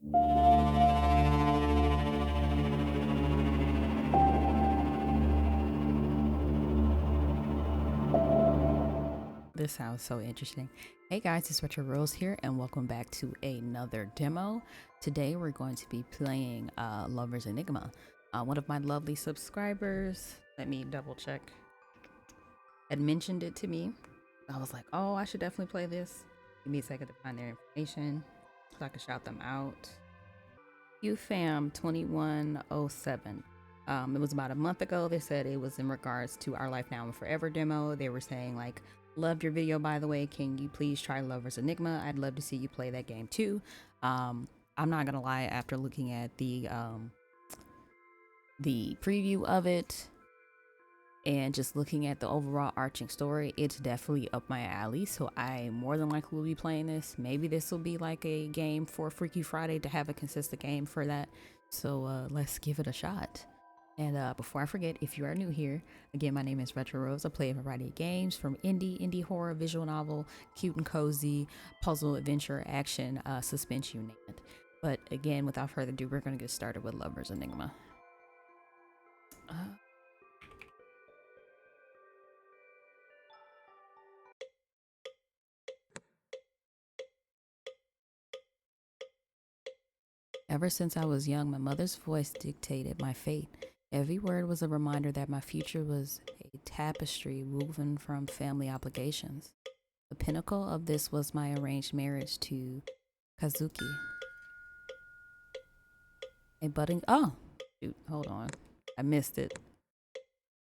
This sounds so interesting. Hey guys, it's Retro Rose here, and welcome back to another demo. Today we're going to be playing Lover's Enigma. One of my lovely subscribers, let me double check, had mentioned it to me. I was like, oh, I should definitely play this. Give me a second to find their information so I can shout them out. UFAM2107. It was about a month ago. They said it was in regards to our Life Now and Forever demo. They were saying like, loved your video, by the way. Can you please try Lover's Enigma? I'd love to see you play that game too. I'm not gonna lie, after looking at the preview of it and just looking at the overall arching story, it's definitely up my alley. So I more than likely will be playing this. Maybe this will be like a game for Freaky Friday to have a consistent game for that. So let's give it a shot. And before I forget, if you are new here, again, my name is Retro Rose. I play a variety of games from indie horror, visual novel, cute and cozy, puzzle, adventure, action, suspense, you name it. But again, without further ado, we're going to get started with Lover's Enigma. Ever since I was young, my mother's voice dictated my fate. Every word was a reminder that my future was a tapestry woven from family obligations. The pinnacle of this was my arranged marriage to Kazuki. Oh, shoot, hold on. I missed it.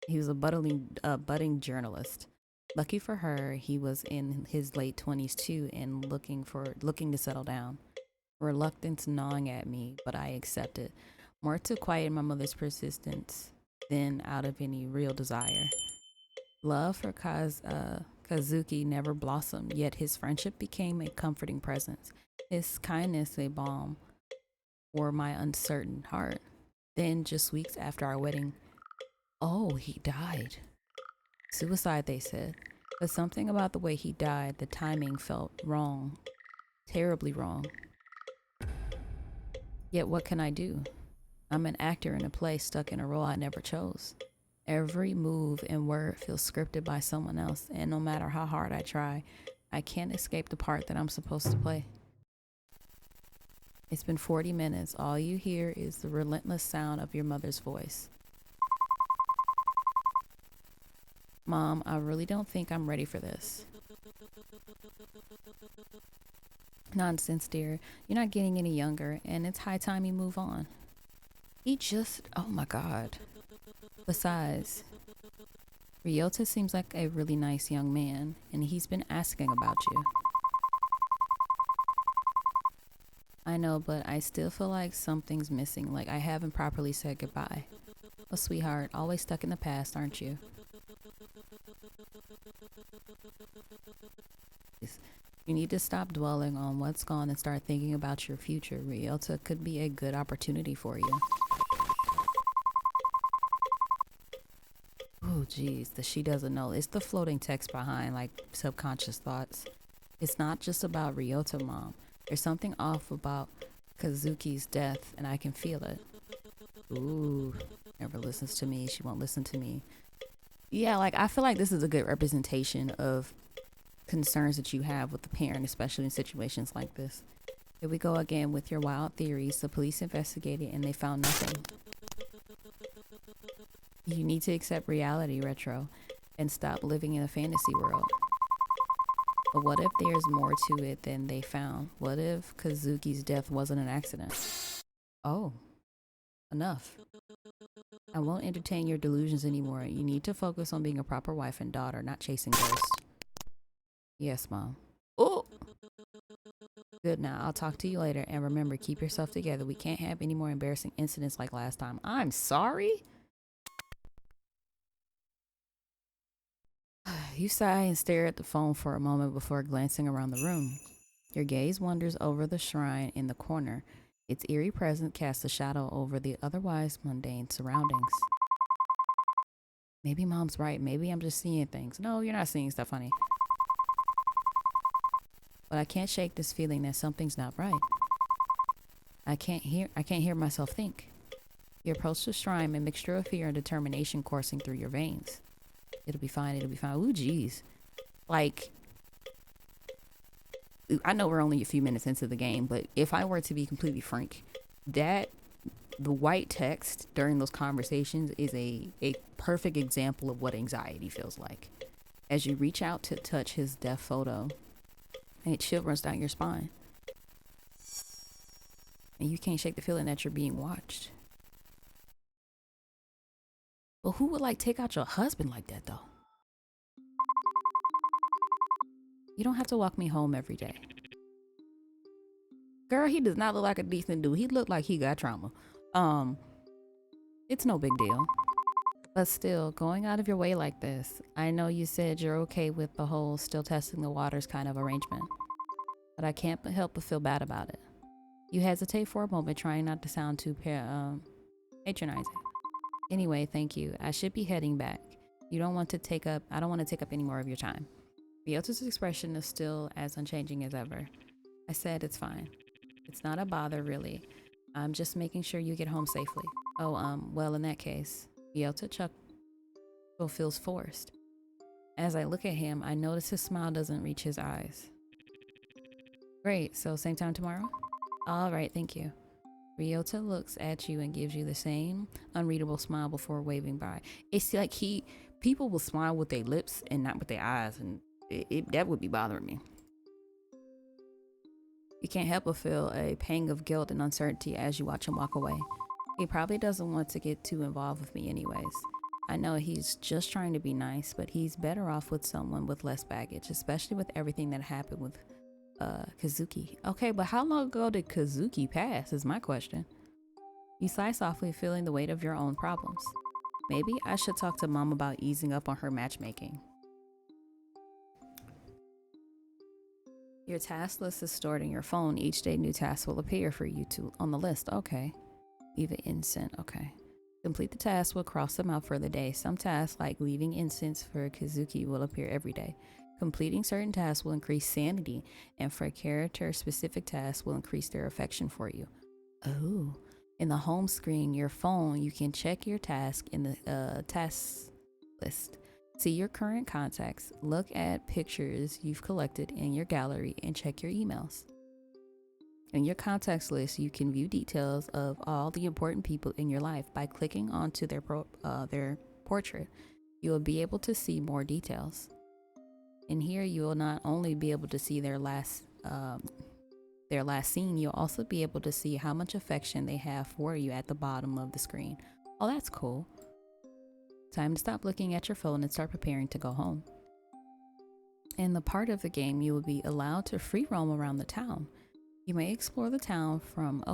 He was a budding journalist. Lucky for her, he was in his late 20s too and looking to settle down. Reluctance gnawing at me, but I accepted. More to quiet my mother's persistence than out of any real desire. Love for Kazuki never blossomed, yet his friendship became a comforting presence. His kindness a balm for my uncertain heart. Then, just weeks after our wedding, oh, he died. Suicide, they said. But something about the way he died, the timing felt wrong. Terribly wrong. Yet what can I do? I'm an actor in a play stuck in a role I never chose. Every move and word feels scripted by someone else, and no matter how hard I try, I can't escape the part that I'm supposed to play. It's been 40 minutes. All you hear is the relentless sound of your mother's voice. Mom, I really don't think I'm ready for this. Nonsense, dear. You're not getting any younger, and it's high time you move on. Oh my God. Besides, Ryota seems like a really nice young man, and he's been asking about you. I know, but I still feel like something's missing, like I haven't properly said goodbye. Oh, sweetheart, always stuck in the past, aren't you? You need to stop dwelling on what's gone and start thinking about your future. Ryota could be a good opportunity for you. Oh, geez, she doesn't know. It's the floating text behind, like, subconscious thoughts. It's not just about Ryota, Mom. There's something off about Kazuki's death, and I can feel it. Ooh, never listens to me. She won't listen to me. Yeah, like, I feel like this is a good representation of concerns that you have with the parent, especially in situations like this. Here we go again with your wild theories. The police investigated and they found nothing. You need to accept reality, Retro, and stop living in a fantasy world. But what if there's more to it than they found? What if Kazuki's death wasn't an accident? Oh, enough. I won't entertain your delusions anymore. You need to focus on being a proper wife and daughter, not chasing ghosts. Yes, Mom. Oh! Good, now I'll talk to you later, and remember, keep yourself together. We can't have any more embarrassing incidents like last time. I'm sorry? You sigh and stare at the phone for a moment before glancing around the room. Your gaze wanders over the shrine in the corner. Its eerie presence casts a shadow over the otherwise mundane surroundings. Maybe Mom's right. Maybe I'm just seeing things. No, you're not seeing stuff, honey. But I can't shake this feeling that something's not right. I can't hear myself think. You approach the shrine, a mixture of fear and determination coursing through your veins. It'll be fine, it'll be fine. Ooh, geez. Like, I know we're only a few minutes into the game, but if I were to be completely frank, that the white text during those conversations is a perfect example of what anxiety feels like. As you reach out to touch his death photo, and a chill runs down your spine. And you can't shake the feeling that you're being watched. But who would like take out your husband like that though? You don't have to walk me home every day. Girl, he does not look like a decent dude. He looked like he got trauma. It's no big deal. But still, going out of your way like this, I know you said you're okay with the whole still testing the waters kind of arrangement, but I can't help but feel bad about it. You hesitate for a moment, trying not to sound too patronizing. Anyway, thank you. I should be heading back. I don't want to take up any more of your time. Ryota's expression is still as unchanging as ever. I said it's fine. It's not a bother, really. I'm just making sure you get home safely. Oh, well, in that case, Ryota chuckle feels forced. As I look at him, I notice his smile doesn't reach his eyes. Great, so same time tomorrow? All right, thank you. Ryota looks at you and gives you the same unreadable smile before waving by. It's like people will smile with their lips and not with their eyes, and that would be bothering me. You can't help but feel a pang of guilt and uncertainty as you watch him walk away. He probably doesn't want to get too involved with me anyways. I know he's just trying to be nice, but he's better off with someone with less baggage, especially with everything that happened with Kazuki. Okay, but how long ago did Kazuki pass is my question. You sigh softly, feeling the weight of your own problems. Maybe I should talk to Mom about easing up on her matchmaking. Your task list is stored in your phone. Each day new tasks will appear for you on the list. Okay. Leave incense. Okay. Complete the tasks will cross them out for the day. Some tasks, like leaving incense for Kazuki, will appear every day. Completing certain tasks will increase sanity, and for character-specific tasks will increase their affection for you. Oh. In the home screen, your phone, you can check your task in the task list. See your current contacts, look at pictures you've collected in your gallery, and check your emails. In your contacts list, you can view details of all the important people in your life by clicking onto their portrait. You will be able to see more details. In here, you will not only be able to see their last scene, you'll also be able to see how much affection they have for you at the bottom of the screen. Oh, that's cool. Time to stop looking at your phone and start preparing to go home. In the part of the game, you will be allowed to free roam around the town. You may explore the town from,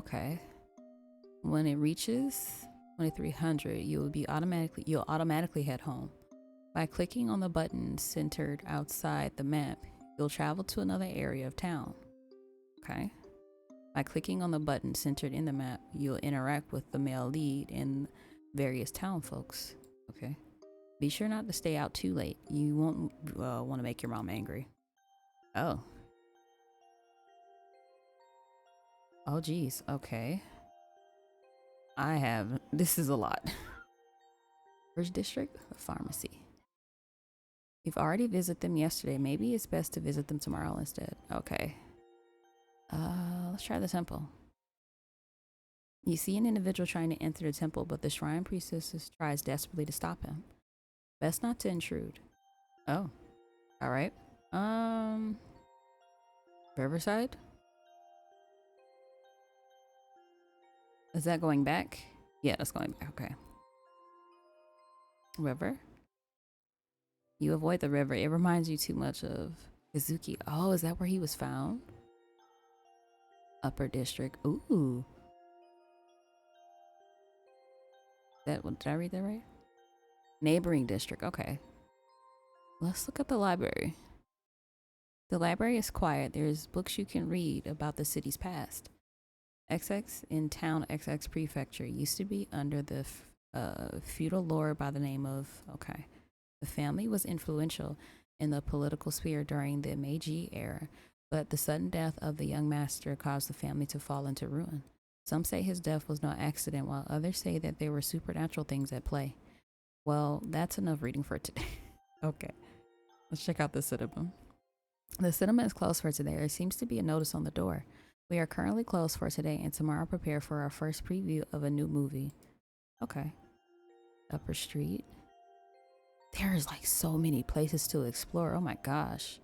when it reaches 2300, you'll automatically head home. By clicking on the button centered outside the map, you'll travel to another area of town. Okay. By clicking on the button centered in the map, you'll interact with the male lead and various town folks. Okay. Be sure not to stay out too late. You won't want to make your mom angry. Oh. Oh, geez. Okay. This is a lot. First district, a pharmacy. You've already visited them yesterday. Maybe it's best to visit them tomorrow instead. Okay. Let's try the temple. You see an individual trying to enter the temple, but the shrine priestess tries desperately to stop him. Best not to intrude. Oh. Alright. Riverside? Is that going back? Yeah, that's going back. Okay. River? You avoid the river. It reminds you too much of Kazuki. Oh, is that where he was found? Upper district. Ooh. Did I read that right? Neighboring district. Okay. Let's look at the library. The library is quiet. There's books you can read about the city's past. XX in town XX prefecture used to be under the feudal lord by the name of, the family was influential in the political sphere during the Meiji era, but the sudden death of the young master caused the family to fall into ruin. Some say his death was no accident, while others say that there were supernatural things at play. Well, that's enough reading for today. Okay, let's check out the cinema. The cinema is closed for today. There seems to be a notice on the door. We are currently closed for today, and tomorrow prepare for our first preview of a new movie. Okay. Upper Street. There's like so many places to explore. Oh my gosh.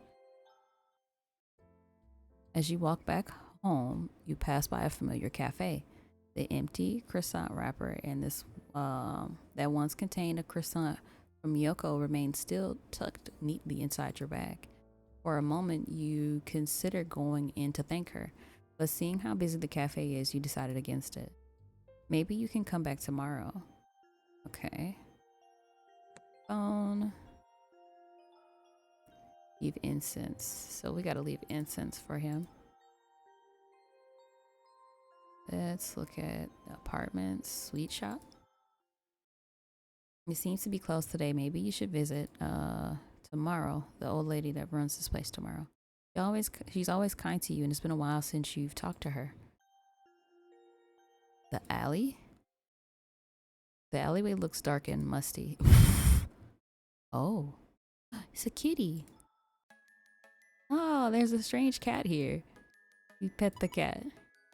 As you walk back home, you pass by a familiar cafe. The empty croissant wrapper and this that once contained a croissant from Yoko remains still tucked neatly inside your bag. For a moment, you consider going in to thank her, but seeing how busy the cafe is, you decided against it. Maybe you can come back tomorrow. Okay. Phone. Leave incense. So we gotta leave incense for him. Let's look at the apartments, sweet shop. It seems to be closed today. Maybe you should visit tomorrow. The old lady that runs this place tomorrow. She's always kind to you, and it's been a while since you've talked to her. The alley? The alleyway looks dark and musty. Oh, it's a kitty. Oh, there's a strange cat here. You pet the cat.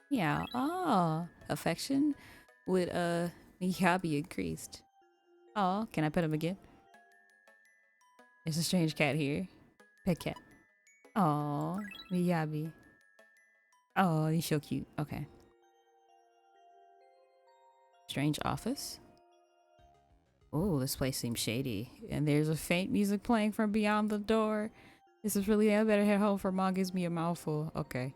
Yeah. Oh, affection with Miyabi increased. Oh, can I pet him again? There's a strange cat here. Pet cat. Oh, Miyabi. Oh, he's so cute. Okay. Strange office. Oh, this place seems shady. And there's a faint music playing from beyond the door. This is really, I better head home for Mom gives me a mouthful. Okay.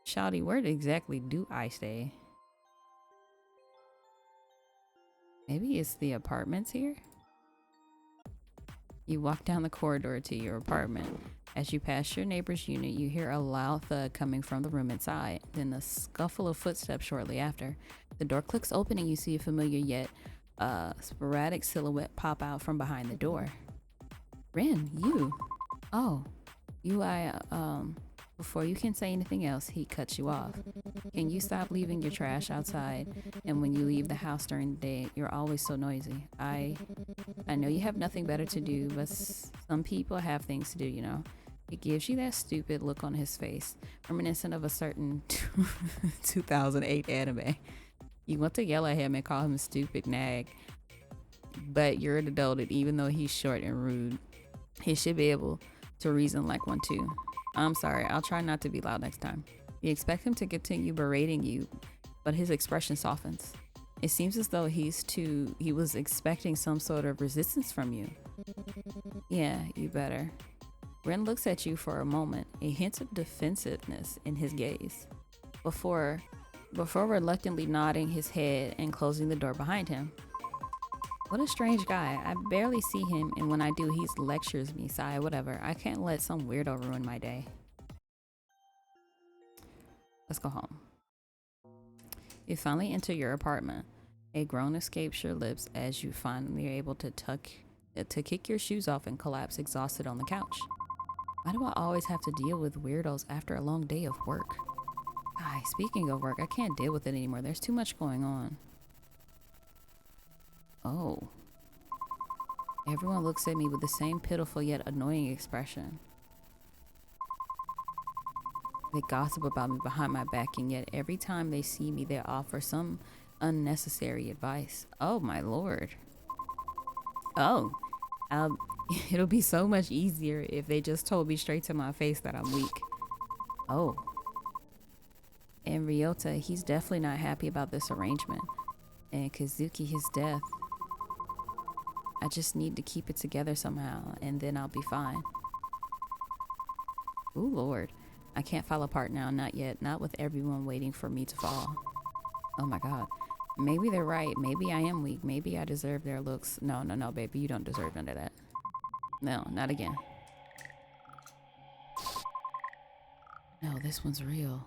Shawty, where exactly do I stay? Maybe it's the apartments here? You walk down the corridor to your apartment. As you pass your neighbor's unit, you hear a loud thud coming from the room inside, then a scuffle of footsteps shortly after. The door clicks open and you see a familiar yet sporadic silhouette pop out from behind the door. Ren, you. Oh, before you can say anything else, he cuts you off. Can you stop leaving your trash outside? And when you leave the house during the day, you're always so noisy. I know you have nothing better to do, but some people have things to do, you know. He gives you that stupid look on his face, reminiscent of a certain 2008 anime. You want to yell at him and call him a stupid nag, but you're an adult, and even though he's short and rude, he should be able to reason like one too. I'm sorry, I'll try not to be loud next time. You expect him to continue berating you, but his expression softens. It seems as though he was expecting some sort of resistance from you. Yeah, you better. Ren looks at you for a moment, a hint of defensiveness in his gaze, before reluctantly nodding his head and closing the door behind him. What a strange guy. I barely see him, and when I do, he lectures me. Sigh, whatever. I can't let some weirdo ruin my day. Let's go home. You finally enter your apartment. A groan escapes your lips as you finally are able to kick your shoes off and collapse exhausted on the couch. Why do I always have to deal with weirdos after a long day of work? Speaking of work, I can't deal with it anymore. There's too much going on. Oh. Everyone looks at me with the same pitiful yet annoying expression. They gossip about me behind my back, and yet every time they see me, they offer some unnecessary advice. Oh my lord. Oh. It'll be so much easier if they just told me straight to my face that I'm weak. Oh. And Ryota, he's definitely not happy about this arrangement. And Kazuki, his death. I just need to keep it together somehow, and then I'll be fine. Ooh, Lord. I can't fall apart now, not yet. Not with everyone waiting for me to fall. Oh my god. Maybe they're right. Maybe I am weak. Maybe I deserve their looks. No, baby. You don't deserve none of that. No, not again. No, this one's real.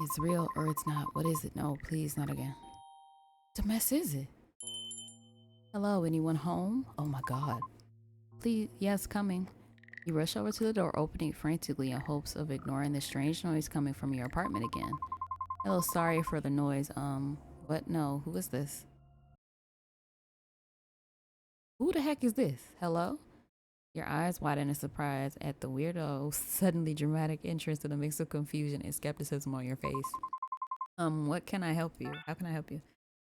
It's real or it's not. What is it? No, please, not again. What the mess is it? Hello, anyone home? Oh my god. Please, yes, coming. You rush over to the door, opening it frantically in hopes of ignoring the strange noise coming from your apartment again. Hello, sorry for the noise. What? No, who is this? Who the heck is this? Hello? Your eyes widen in surprise at the weirdo, suddenly dramatic entrance and a mix of confusion and skepticism on your face. What can I help you? How can I help you?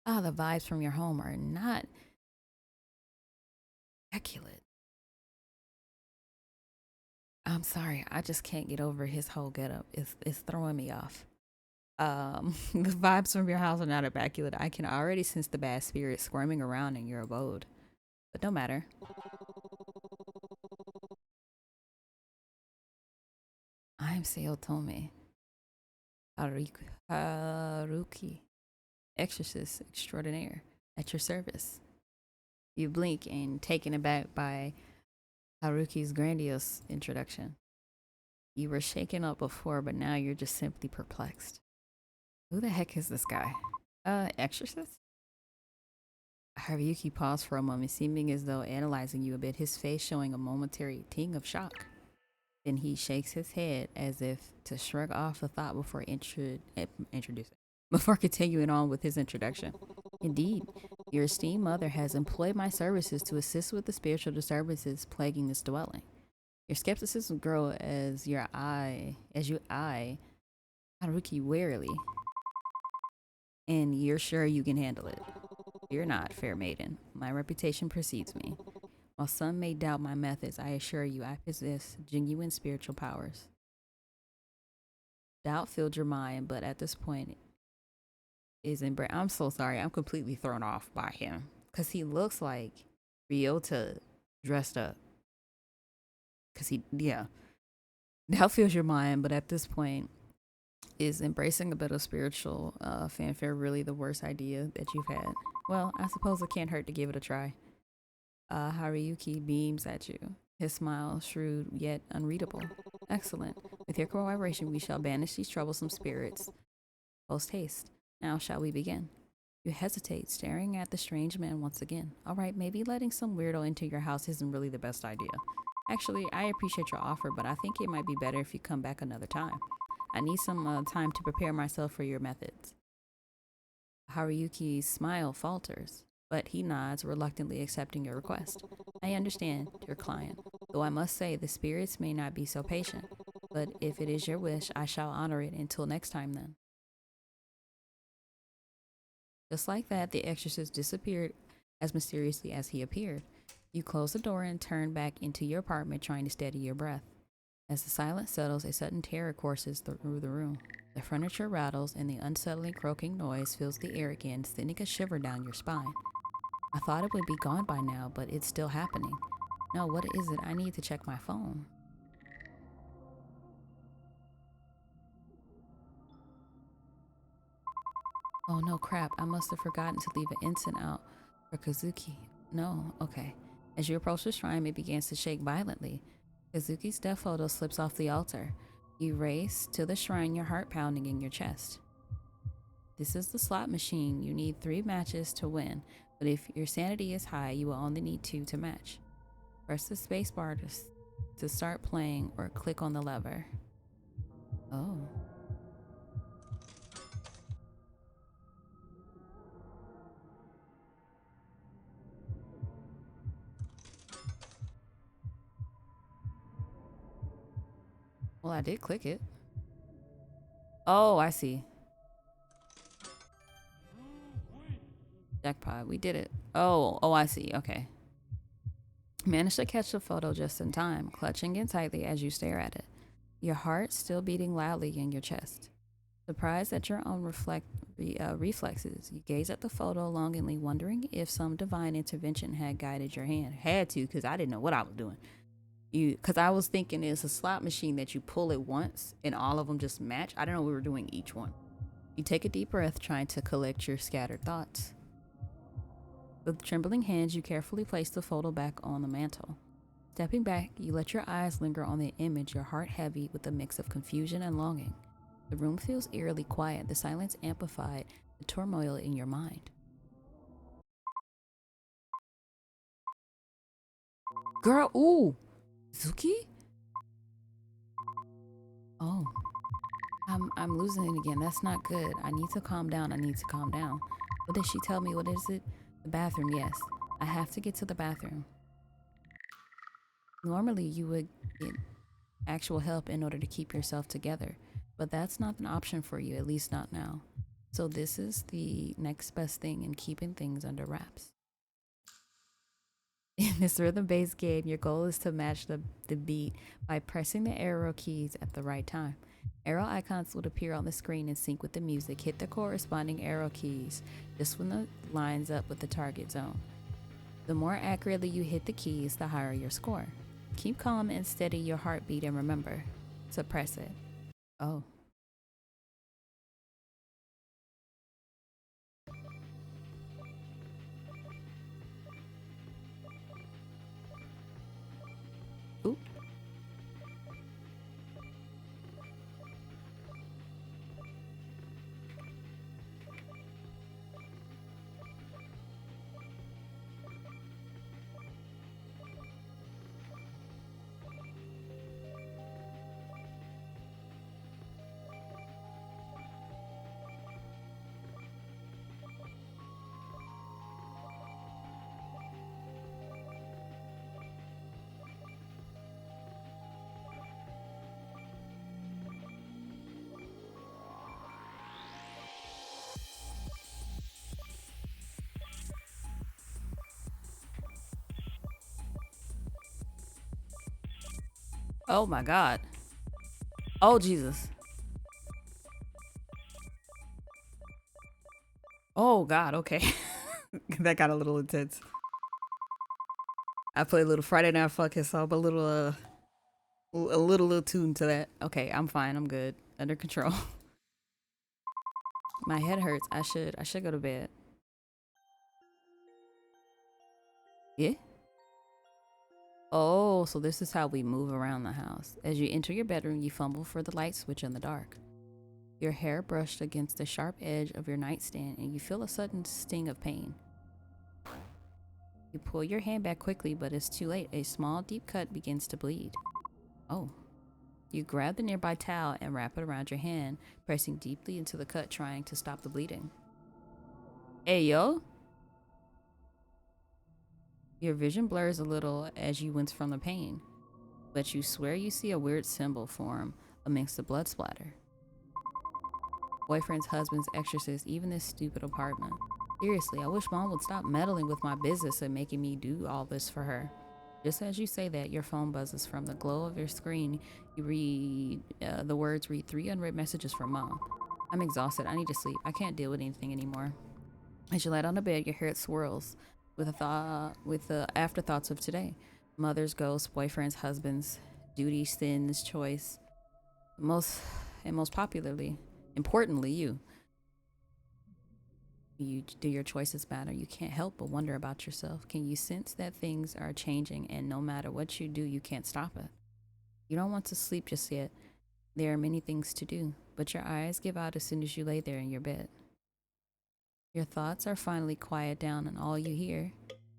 Ah, the vibes from your home are not immaculate. I'm sorry, I just can't get over his whole getup. It's throwing me off. The vibes from your house are not immaculate. I can already sense the bad spirit squirming around in your abode. But no matter. I am Seotome Haruki, exorcist extraordinaire, at your service. You blink and taken aback by Haruki's grandiose introduction. You were shaken up before, but now you're just simply perplexed. Who the heck is this guy? Exorcist? Haruki paused for a moment, seeming as though analyzing you a bit, his face showing a momentary ting of shock. Then he shakes his head as if to shrug off the thought before introducing, before continuing on with his introduction. Indeed, your esteemed mother has employed my services to assist with the spiritual disturbances plaguing this dwelling. Your skepticism grows as you eye Haruki warily, and you're sure you can handle it. Fear not, fair maiden. My reputation precedes me. While some may doubt my methods, I assure you I possess genuine spiritual powers. Doubt filled your mind, but at this point is embraced. I'm so sorry. I'm completely thrown off by him because he looks like Ryota dressed up. Yeah. Doubt fills your mind, but at this point is embracing a bit of spiritual fanfare really the worst idea that you've had? Well, I suppose it can't hurt to give it a try. Haruki beams at you, his smile shrewd yet unreadable. Excellent. With your cooperation, we shall banish these troublesome spirits. Post haste. Now shall we begin? You hesitate, staring at the strange man once again. All right, maybe letting some weirdo into your house isn't really the best idea. Actually, I appreciate your offer, but I think it might be better if you come back another time. I need some time to prepare myself for your methods. Haruki's smile falters, but he nods, reluctantly accepting your request. I understand, dear client, though I must say the spirits may not be so patient, but if it is your wish, I shall honor it until next time then. Just like that, the exorcist disappeared as mysteriously as he appeared. You close the door and turn back into your apartment, trying to steady your breath. As the silence settles, a sudden terror courses through the room. The furniture rattles, and the unsettling croaking noise fills the air again, sending a shiver down your spine. I thought it would be gone by now, but it's still happening. No, what is it? I need to check my phone. Oh no, crap. I must have forgotten to leave an incense out for Kazuki. No, okay. As you approach the shrine, it begins to shake violently. Kazuki's death photo slips off the altar. You race to the shrine, your heart pounding in your chest. This is the slot machine. You need 3 matches to win, but if your sanity is high, you will only need 2 to match. Press the spacebar to start playing or click on the lever. Oh. Well, I did click it. Oh, I see. Jackpot. We did it. Oh, I see. Okay. Managed to catch the photo just in time, clutching it tightly as you stare at it. Your heart still beating loudly in your chest. Surprised at your own reflexes, you gaze at the photo longingly, wondering if some divine intervention had guided your hand. Had to, because I didn't know what I was doing. Because I was thinking it's a slot machine that you pull it once and all of them just match. I don't know we were doing each one. You take a deep breath, trying to collect your scattered thoughts. With trembling hands, you carefully place the photo back on the mantle. Stepping back, you let your eyes linger on the image, your heart heavy with a mix of confusion and longing. The room feels eerily quiet, the silence amplified the turmoil in your mind. Girl, ooh. Zuki? Oh. I'm losing it again. That's not good. I need to calm down. I need to calm down. What did she tell me? What is it? The bathroom, yes. I have to get to the bathroom. Normally you would get actual help in order to keep yourself together, but that's not an option for you, at least not now. So this is the next best thing in keeping things under wraps. In this rhythm based game, your goal is to match the beat by pressing the arrow keys at the right time. Arrow icons would appear on the screen in sync with the music. Hit the corresponding arrow keys just when it lines up with the target zone. The more accurately you hit the keys, the higher your score. Keep calm and steady your heartbeat, and remember, suppress it. Oh. Ooh. Oh my God. Oh Jesus. Oh God. Okay. That got a little intense. I played a little Friday Night Fucking, so I'm a little tuned to that. Okay, I'm fine. I'm good. Under control. My head hurts. I should go to bed. Yeah. Oh, so this is how we move around the house. As you enter your bedroom, you fumble for the light switch in the dark. Your hair brushed against the sharp edge of your nightstand, and you feel a sudden sting of pain. You pull your hand back quickly, but it's too late. A small, deep cut begins to bleed. Oh. You grab the nearby towel and wrap it around your hand, pressing deeply into the cut, trying to stop the bleeding. Hey, yo. Your vision blurs a little as you wince from the pain, but you swear you see a weird symbol form amongst the blood splatter. Boyfriend's husband's exorcist, even this stupid apartment. Seriously, I wish mom would stop meddling with my business and making me do all this for her. Just as you say that, your phone buzzes. From the glow of your screen. You read the words, read 3 unread messages from mom. I'm exhausted. I need to sleep. I can't deal with anything anymore. As you lie on the bed, your head swirls with the afterthoughts of today. Mother's ghost, boyfriend's husband's, duty, sins, choice. Most and most popularly, importantly, you. Do your choices matter? You can't help but wonder about yourself. Can you sense that things are changing and no matter what you do, you can't stop it? You don't want to sleep just yet. There are many things to do, but your eyes give out as soon as you lay there in your bed. Your thoughts are finally quiet down, and all you hear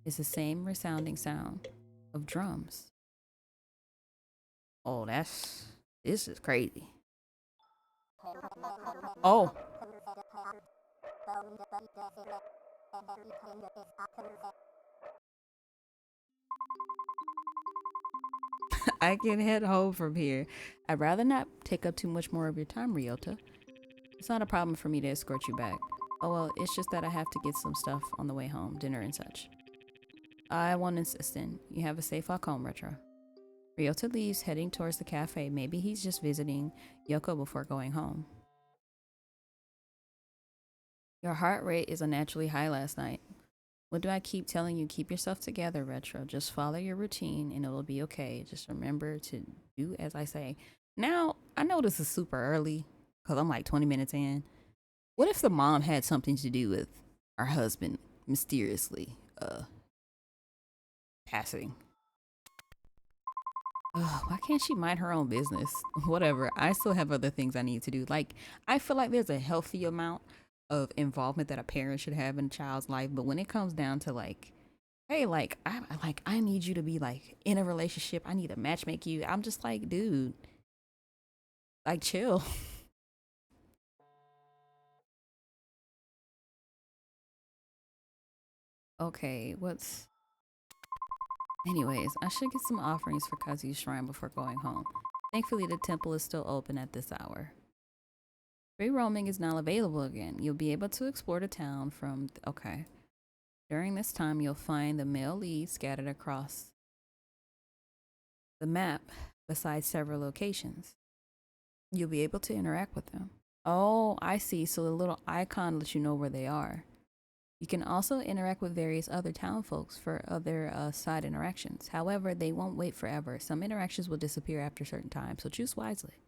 is the same resounding sound of drums. Oh, this is crazy. Oh. I can head home from here. I'd rather not take up too much more of your time, Ryota. It's not a problem for me to escort you back. Oh well, it's just that I have to get some stuff on the way home, dinner and such. I won't insist in. You have a safe walk home, Retro. Ryota leaves, heading towards the cafe. Maybe he's just visiting Yoko before going home. Your heart rate is unnaturally high last night. What do I keep telling you? Keep yourself together, Retro. Just follow your routine and it'll be okay. Just remember to do as I say. Now, I know this is super early because I'm like 20 minutes in. What if the mom had something to do with our husband mysteriously passing? Ugh, why can't she mind her own business? Whatever. I still have other things I need to do. Like, I feel like there's a healthy amount of involvement that a parent should have in a child's life, but when it comes down to like hey, like I need you to be like in a relationship. I need to matchmake you. I'm just like, dude, like chill. Okay, what's anyways, I should get some offerings for Kazu's shrine before going home. Thankfully the temple is still open at this hour. Free roaming is now available again. You'll be able to explore the town from okay. During this time you'll find the male leads scattered across the map besides several locations. You'll be able to interact with them. Oh, I see. So the little icon lets you know where they are. You can also interact with various other town folks for other side interactions. However, they won't wait forever. Some interactions will disappear after a certain time, so choose wisely.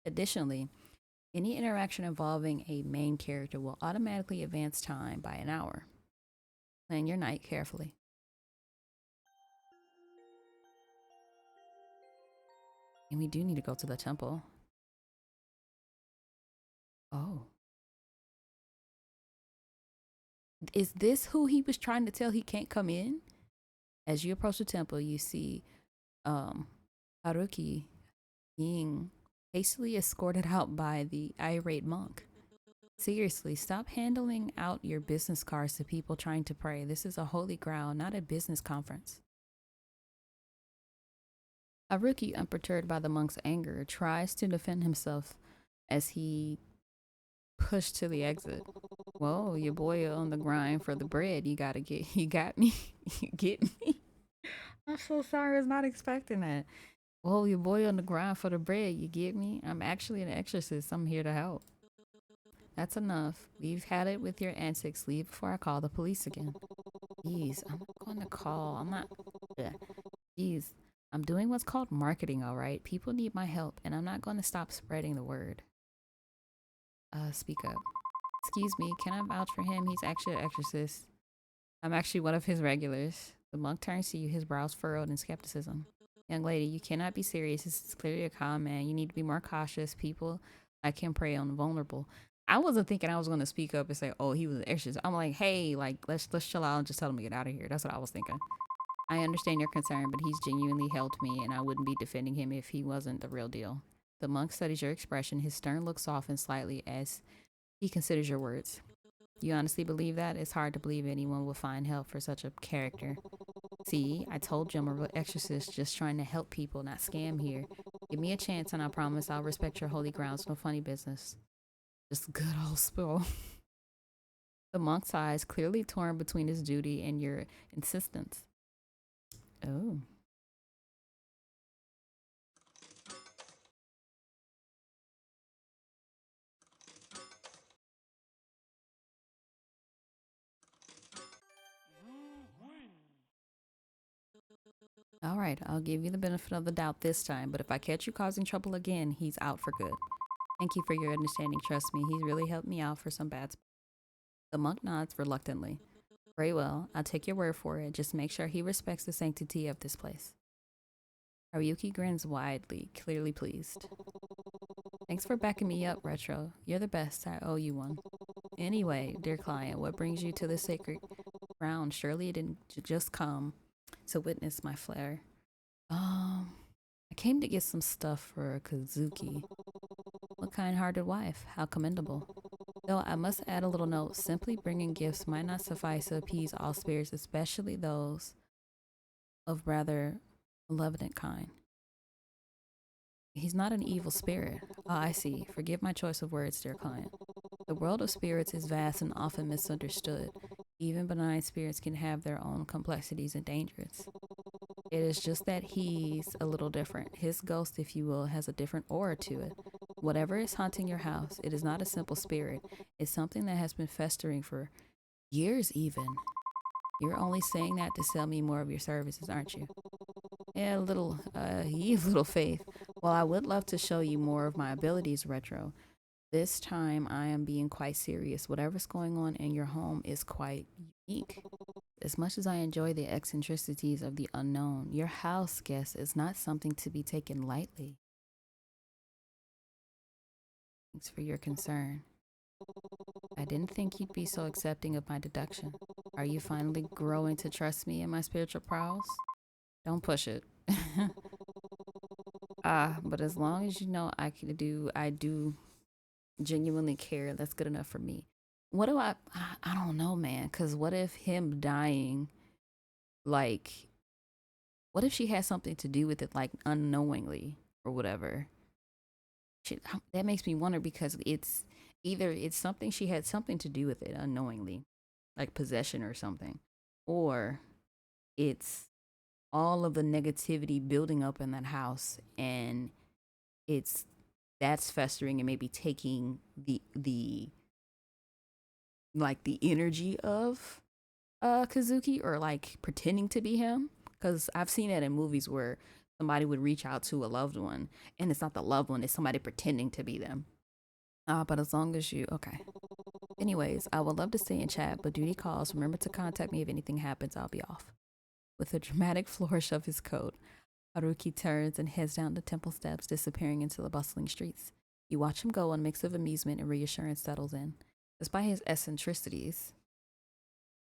Additionally, any interaction involving a main character will automatically advance time by an hour. Plan your night carefully. And we do need to go to the temple. Oh. Is this who he was trying to tell he can't come in? As you approach the temple, you see um, Haruki being hastily escorted out by the irate monk. Seriously, stop handing out your business cards to people trying to pray. This is a holy ground, not a business conference. Haruki, unperturbed by the monk's anger, tries to defend himself as he pushed to the exit. Whoa, your boy on the grind for the bread. You got me. You get me. I'm so sorry, I was not expecting that. Whoa, your boy on the grind for the bread. You get me? I'm actually an exorcist. I'm here to help. That's enough. We've had it with your antics. Leave before I call the police again. Jeez, I'm not going to call. I'm not. Ugh. Jeez, I'm doing what's called marketing, all right? People need my help, and I'm not going to stop spreading the word. Speak up. Excuse me, can I vouch for him? He's actually an exorcist. I'm actually one of his regulars. The monk turns to you, his brows furrowed in skepticism. Young lady, you cannot be serious. This is clearly a con man. You need to be more cautious. People like him prey on the vulnerable. I wasn't thinking I was going to speak up and say, "Oh, he was an exorcist." I'm like, "Hey, like let's chill out and just tell him to get out of here." That's what I was thinking. I understand your concern, but he's genuinely helped me, and I wouldn't be defending him if he wasn't the real deal. The monk studies your expression. His stern look softens slightly as he considers your words. You honestly believe that? It's hard to believe anyone will find help for such a character. See, I told you I'm a real exorcist just trying to help people, not scam here. Give me a chance and I promise I'll respect your holy grounds. No funny business. Just a good old spill. The monk's eyes clearly torn between his duty and your insistence. Oh. All right, I'll give you the benefit of the doubt this time, but if I catch you causing trouble again, he's out for good. Thank you for your understanding. Trust me, he's really helped me out for some bad. The monk nods reluctantly. Very well, I'll take your word for it. Just make sure he respects the sanctity of this place. Haruki grins widely, clearly pleased. Thanks for backing me up, Retro. You're the best. I owe you one. Anyway, dear client, what brings you to this sacred ground? Surely it didn't just come to witness my flair. I came to get some stuff for Kazuki. What kind-hearted wife. How commendable. Though I must add a little note, simply bringing gifts might not suffice to appease all spirits, especially those of rather malevolent kind. He's not an evil spirit. Ah, I see. Forgive my choice of words, dear client. The world of spirits is vast and often misunderstood. Even benign spirits can have their own complexities and dangers. It is just that he's a little different. His ghost, if you will, has a different aura to it. Whatever is haunting your house, it is not a simple spirit. It's something that has been festering for years even. You're only saying that to sell me more of your services, aren't you? Yeah, a little, you've little faith. Well, I would love to show you more of my abilities, Retro. This time I am being quite serious. Whatever's going on in your home is quite unique. As much as I enjoy the eccentricities of the unknown, your house guest is not something to be taken lightly. Thanks for your concern. I didn't think you'd be so accepting of my deduction. Are you finally growing to trust me and my spiritual prowess? Don't push it. But as long as you know I do genuinely care, that's good enough for me. What do I don't know, man, cuz what if him dying, like, what if she has something to do with it, like unknowingly or whatever? That makes me wonder because it's either it's something she had something to do with it unknowingly, like possession or something, or it's all of the negativity building up in that house, and it's that's festering and maybe taking the like the energy of Kazuki, or like pretending to be him, because I've seen it in movies where somebody would reach out to a loved one and it's not the loved one, it's somebody pretending to be them. But as long as you okay. Anyways, I would love to stay and chat, but duty calls. Remember to contact me if anything happens. I'll be off. With a dramatic flourish of his coat, Haruki turns and heads down the temple steps, disappearing into the bustling streets. You watch him go, and a mix of amusement and reassurance settles in. Despite his eccentricities,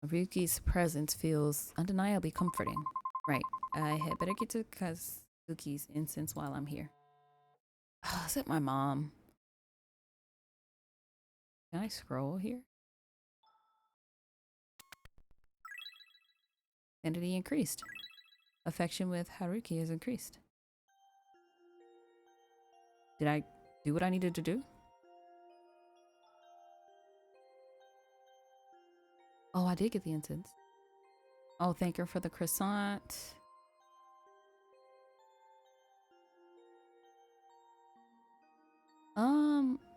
Haruki's presence feels undeniably comforting. Right, I had better get to Kazuki's incense while I'm here. Is it my mom? Can I scroll here? Affinity increased. Affection with Haruki has increased. Did I do what I needed to do? Oh, I did get the incense. Oh, thank her for the croissant.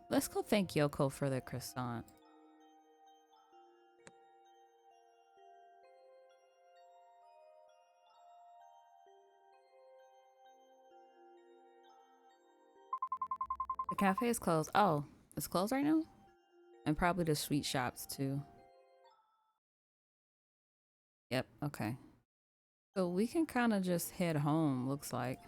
Let's go thank Yoko for the croissant. The cafe is closed. Oh, it's closed right now? And probably the sweet shops too. Yep, okay. So we can kind of just head home, looks like.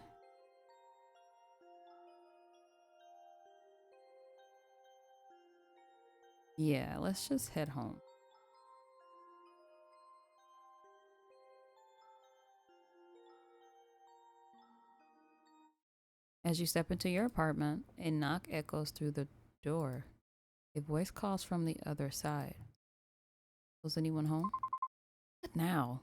Yeah, let's just head home. As you step into your apartment, a knock echoes through the door. A voice calls from the other side. Was anyone home? What now?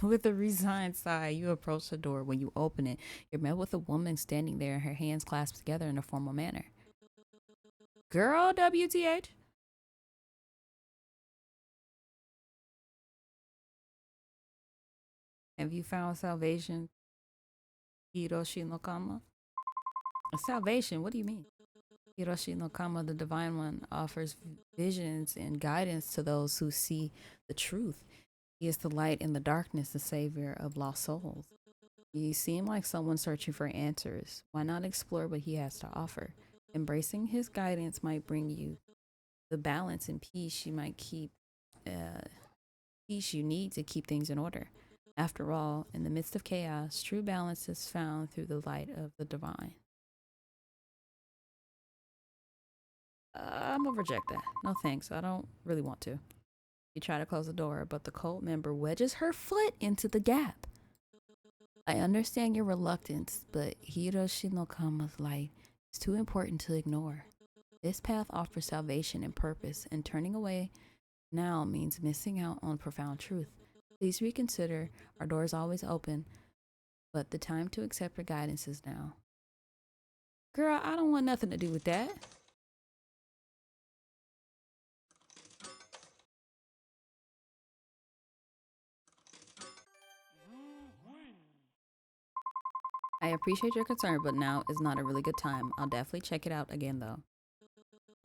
With a resigned sigh, you approach the door. When you open it, you're met with a woman standing there, her hands clasped together in a formal manner. Girl, WTH? Have you found salvation, Hiroshi no Kama? Salvation? What do you mean? Hiroshi no Kama, the Divine One, offers visions and guidance to those who see the truth. He is the light in the darkness, the savior of lost souls. You seem like someone searching for answers. Why not explore what he has to offer? Embracing his guidance might bring you the balance and peace you might keep, peace you need to keep things in order. After all, in the midst of chaos, true balance is found through the light of the divine. I'm gonna reject that. No thanks. I don't really want to. You try to close the door, but the cult member wedges her foot into the gap. I understand your reluctance, but Hiroshi no Kama's light is too important to ignore. This path offers salvation and purpose, and turning away now means missing out on profound truth. Please reconsider. Our door is always open, but the time to accept her guidance is now. Girl, I don't want nothing to do with that. I appreciate your concern, but now is not a really good time. I'll definitely check it out again, though.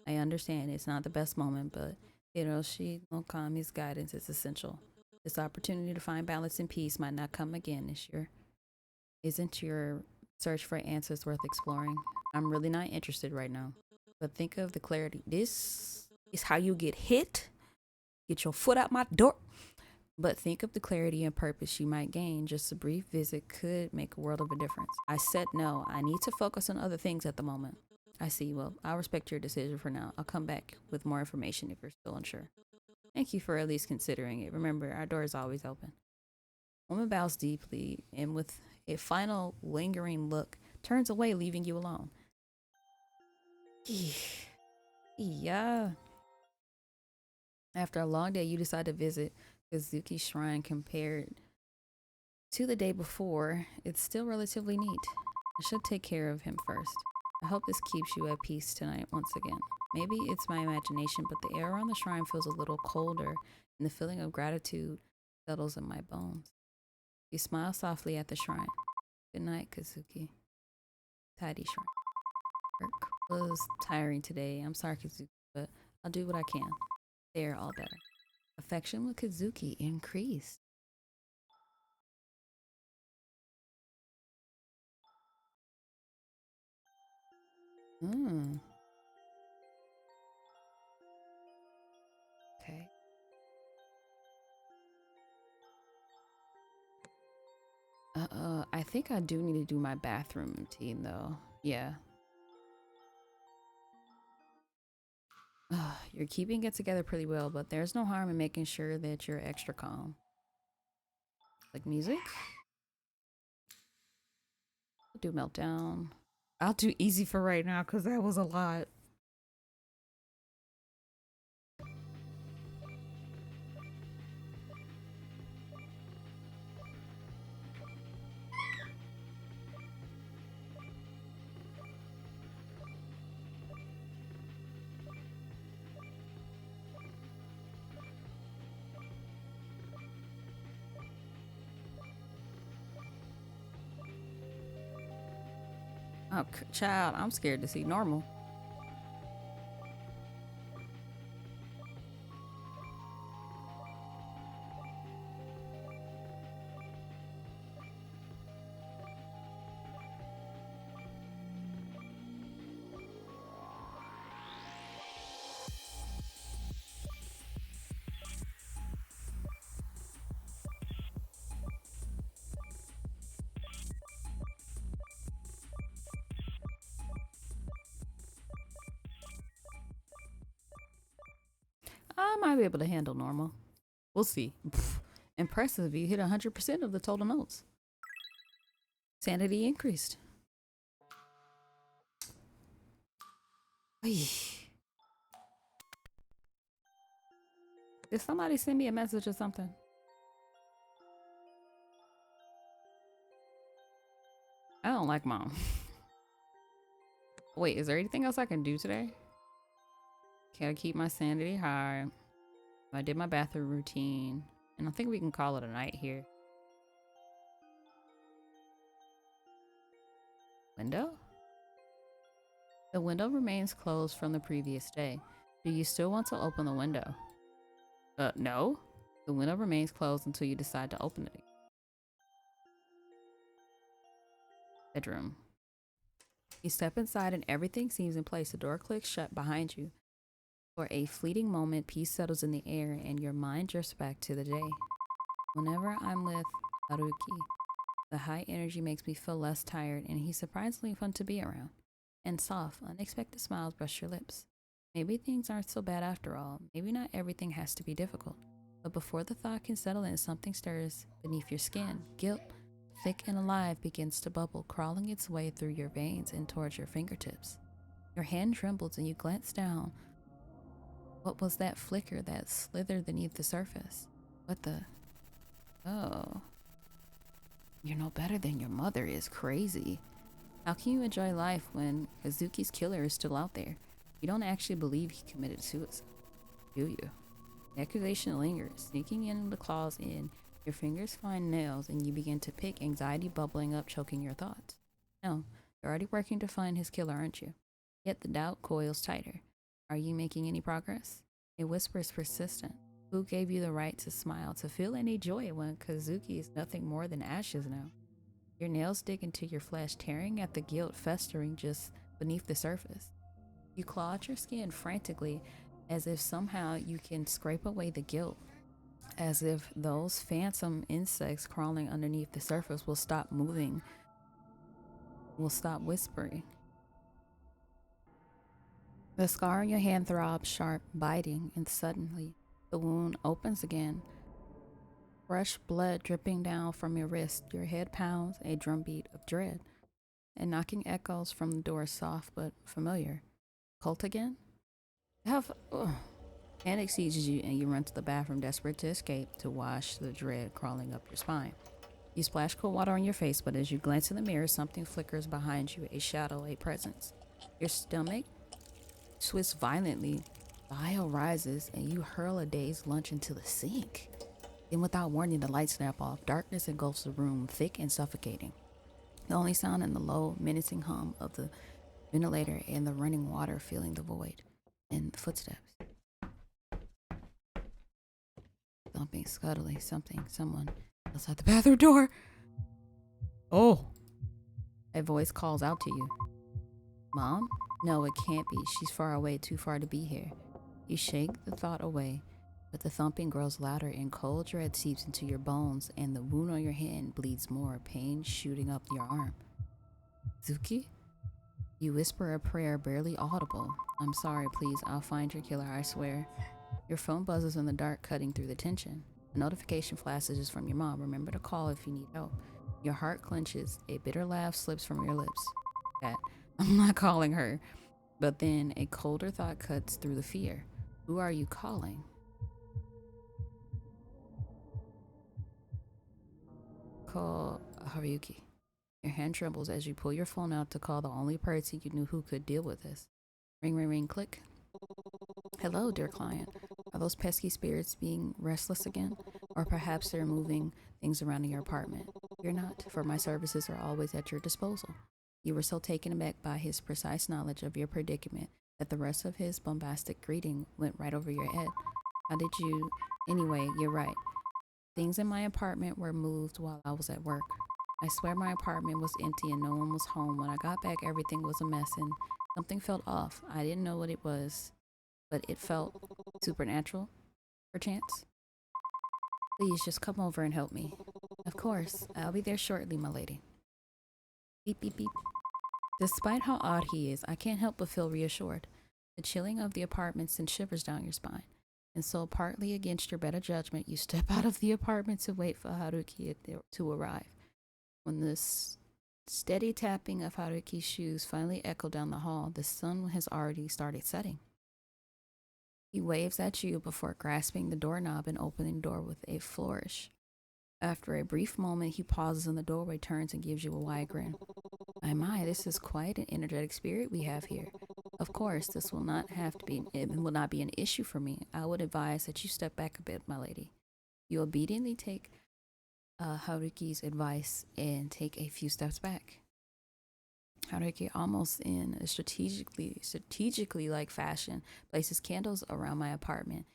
I understand it's not the best moment, but Hiroshi no Kami's guidance is essential. This opportunity to find balance and peace might not come again. Isn't your search for answers worth exploring? I'm really not interested right now. But think of the clarity. This is how you get hit. Get your foot out my door. But think of the clarity and purpose you might gain. Just a brief visit could make a world of a difference. I said no. I need to focus on other things at the moment. I see. Well, I'll respect your decision for now. I'll come back with more information if you're still unsure. Thank you for at least considering it. Remember, our door is always open. Woman bows deeply and, with a final lingering look, turns away, leaving you alone. Yeah. After a long day, you decide to visit Kazuki's shrine. Compared to the day before, it's still relatively neat. I should take care of him first. I hope this keeps you at peace tonight once again. Maybe it's my imagination, but the air around the shrine feels a little colder, and the feeling of gratitude settles in my bones. You smile softly at the shrine. Good night, Kazuki. Tidy shrine. Work was tiring today. I'm sorry, Kazuki, but I'll do what I can. They're all better. Affection with Kazuki increased. Hmm. Okay. I think I do need to do my bathroom routine though. Yeah. You're keeping it together pretty well, but there's no harm in making sure that you're extra calm. Like music? I'll do meltdown. I'll do easy for right now because that was a lot. Oh, child, I'm scared to see normal. I might be able to handle normal. We'll see. Pff, impressive. You hit 100% of the total notes. Sanity increased. Did somebody send me a message or something? I don't like mom. Wait, is there anything else I can do today? Can I keep my sanity high? I did my bathroom routine. And I think we can call it a night here. Window? The window remains closed from the previous day. Do you still want to open the window? No. The window remains closed until you decide to open it. Bedroom. You step inside and everything seems in place. The door clicks shut behind you. For a fleeting moment, peace settles in the air and your mind drifts back to the day. Whenever I'm with Haruki, the high energy makes me feel less tired and he's surprisingly fun to be around. And soft, unexpected smiles brush your lips. Maybe things aren't so bad after all. Maybe not everything has to be difficult. But before the thought can settle in, something stirs beneath your skin. Guilt, thick and alive, begins to bubble, crawling its way through your veins and towards your fingertips. Your hand trembles and you glance down. What was that flicker that slithered beneath the surface? What the? Oh. You're no better than your mother is crazy. How can you enjoy life when Kazuki's killer is still out there? You don't actually believe he committed suicide, do you? The accusation lingers, sneaking in the claws in. Your fingers find nails and you begin to pick, anxiety bubbling up, choking your thoughts. No, you're already working to find his killer, aren't you? Yet the doubt coils tighter. Are you making any progress? A whisper is persistent. Who gave you the right to smile, to feel any joy when Kazuki is nothing more than ashes now? Your nails dig into your flesh, tearing at the guilt festering just beneath the surface. You claw at your skin frantically, as if somehow you can scrape away the guilt, as if those phantom insects crawling underneath the surface will stop moving, will stop whispering. The scar on your hand throbs sharp, biting, and suddenly the wound opens again. Fresh blood dripping down from your wrist, your head pounds a drumbeat of dread, and knocking echoes from the door soft but familiar. Cult again? Have panic seizes you and you run to the bathroom desperate to escape to wash the dread crawling up your spine. You splash cold water on your face, but as you glance in the mirror, something flickers behind you, a shadow, a presence. Your stomach twists violently, bile rises, and you hurl a day's lunch into the sink. Then, without warning, the lights snap off. Darkness engulfs the room, thick and suffocating. The only sound in the low, menacing hum of the ventilator and the running water filling the void. And footsteps. Thumping, scuttling, someone outside the bathroom door. Oh. A voice calls out to you. Mom? No, it can't be. She's far away, too far to be here. You shake the thought away, but the thumping grows louder and cold dread seeps into your bones and the wound on your hand bleeds more, pain shooting up your arm. Zuki? You whisper a prayer barely audible. I'm sorry, please. I'll find your killer, I swear. Your phone buzzes in the dark, cutting through the tension. A notification flashes from your mom. Remember to call if you need help. Your heart clenches. A bitter laugh slips from your lips. Cat, I'm not calling her. But then a colder thought cuts through the fear. Who are you calling? Call Haruki. Your hand trembles as you pull your phone out to call the only person you knew who could deal with this. Ring, ring, ring, click. Hello, dear client. Are those pesky spirits being restless again? Or perhaps they're moving things around in your apartment? You're not, for my services are always at your disposal. You were so taken aback by his precise knowledge of your predicament that the rest of his bombastic greeting went right over your head. How did you... Anyway, you're right. Things in my apartment were moved while I was at work. I swear my apartment was empty and no one was home. When I got back, everything was a mess and something felt off. I didn't know what it was, but it felt supernatural, perchance. Please just come over and help me. Of course, I'll be there shortly, my lady. Beep, beep, beep. Despite how odd he is, I can't help but feel reassured. The chilling of the apartment sends shivers down your spine. And so, partly against your better judgment, you step out of the apartment to wait for Haruki to arrive. When the steady tapping of Haruki's shoes finally echoed down the hall, the sun has already started setting. He waves at you before grasping the doorknob and opening the door with a flourish. After a brief moment, he pauses in the doorway, turns, and gives you a wide grin. My, this is quite an energetic spirit we have here. Of course, this will not be an issue for me. I would advise that you step back a bit, my lady. You obediently take Haruki's advice and take a few steps back. Haruki, almost in a strategically like fashion, places candles around my apartment.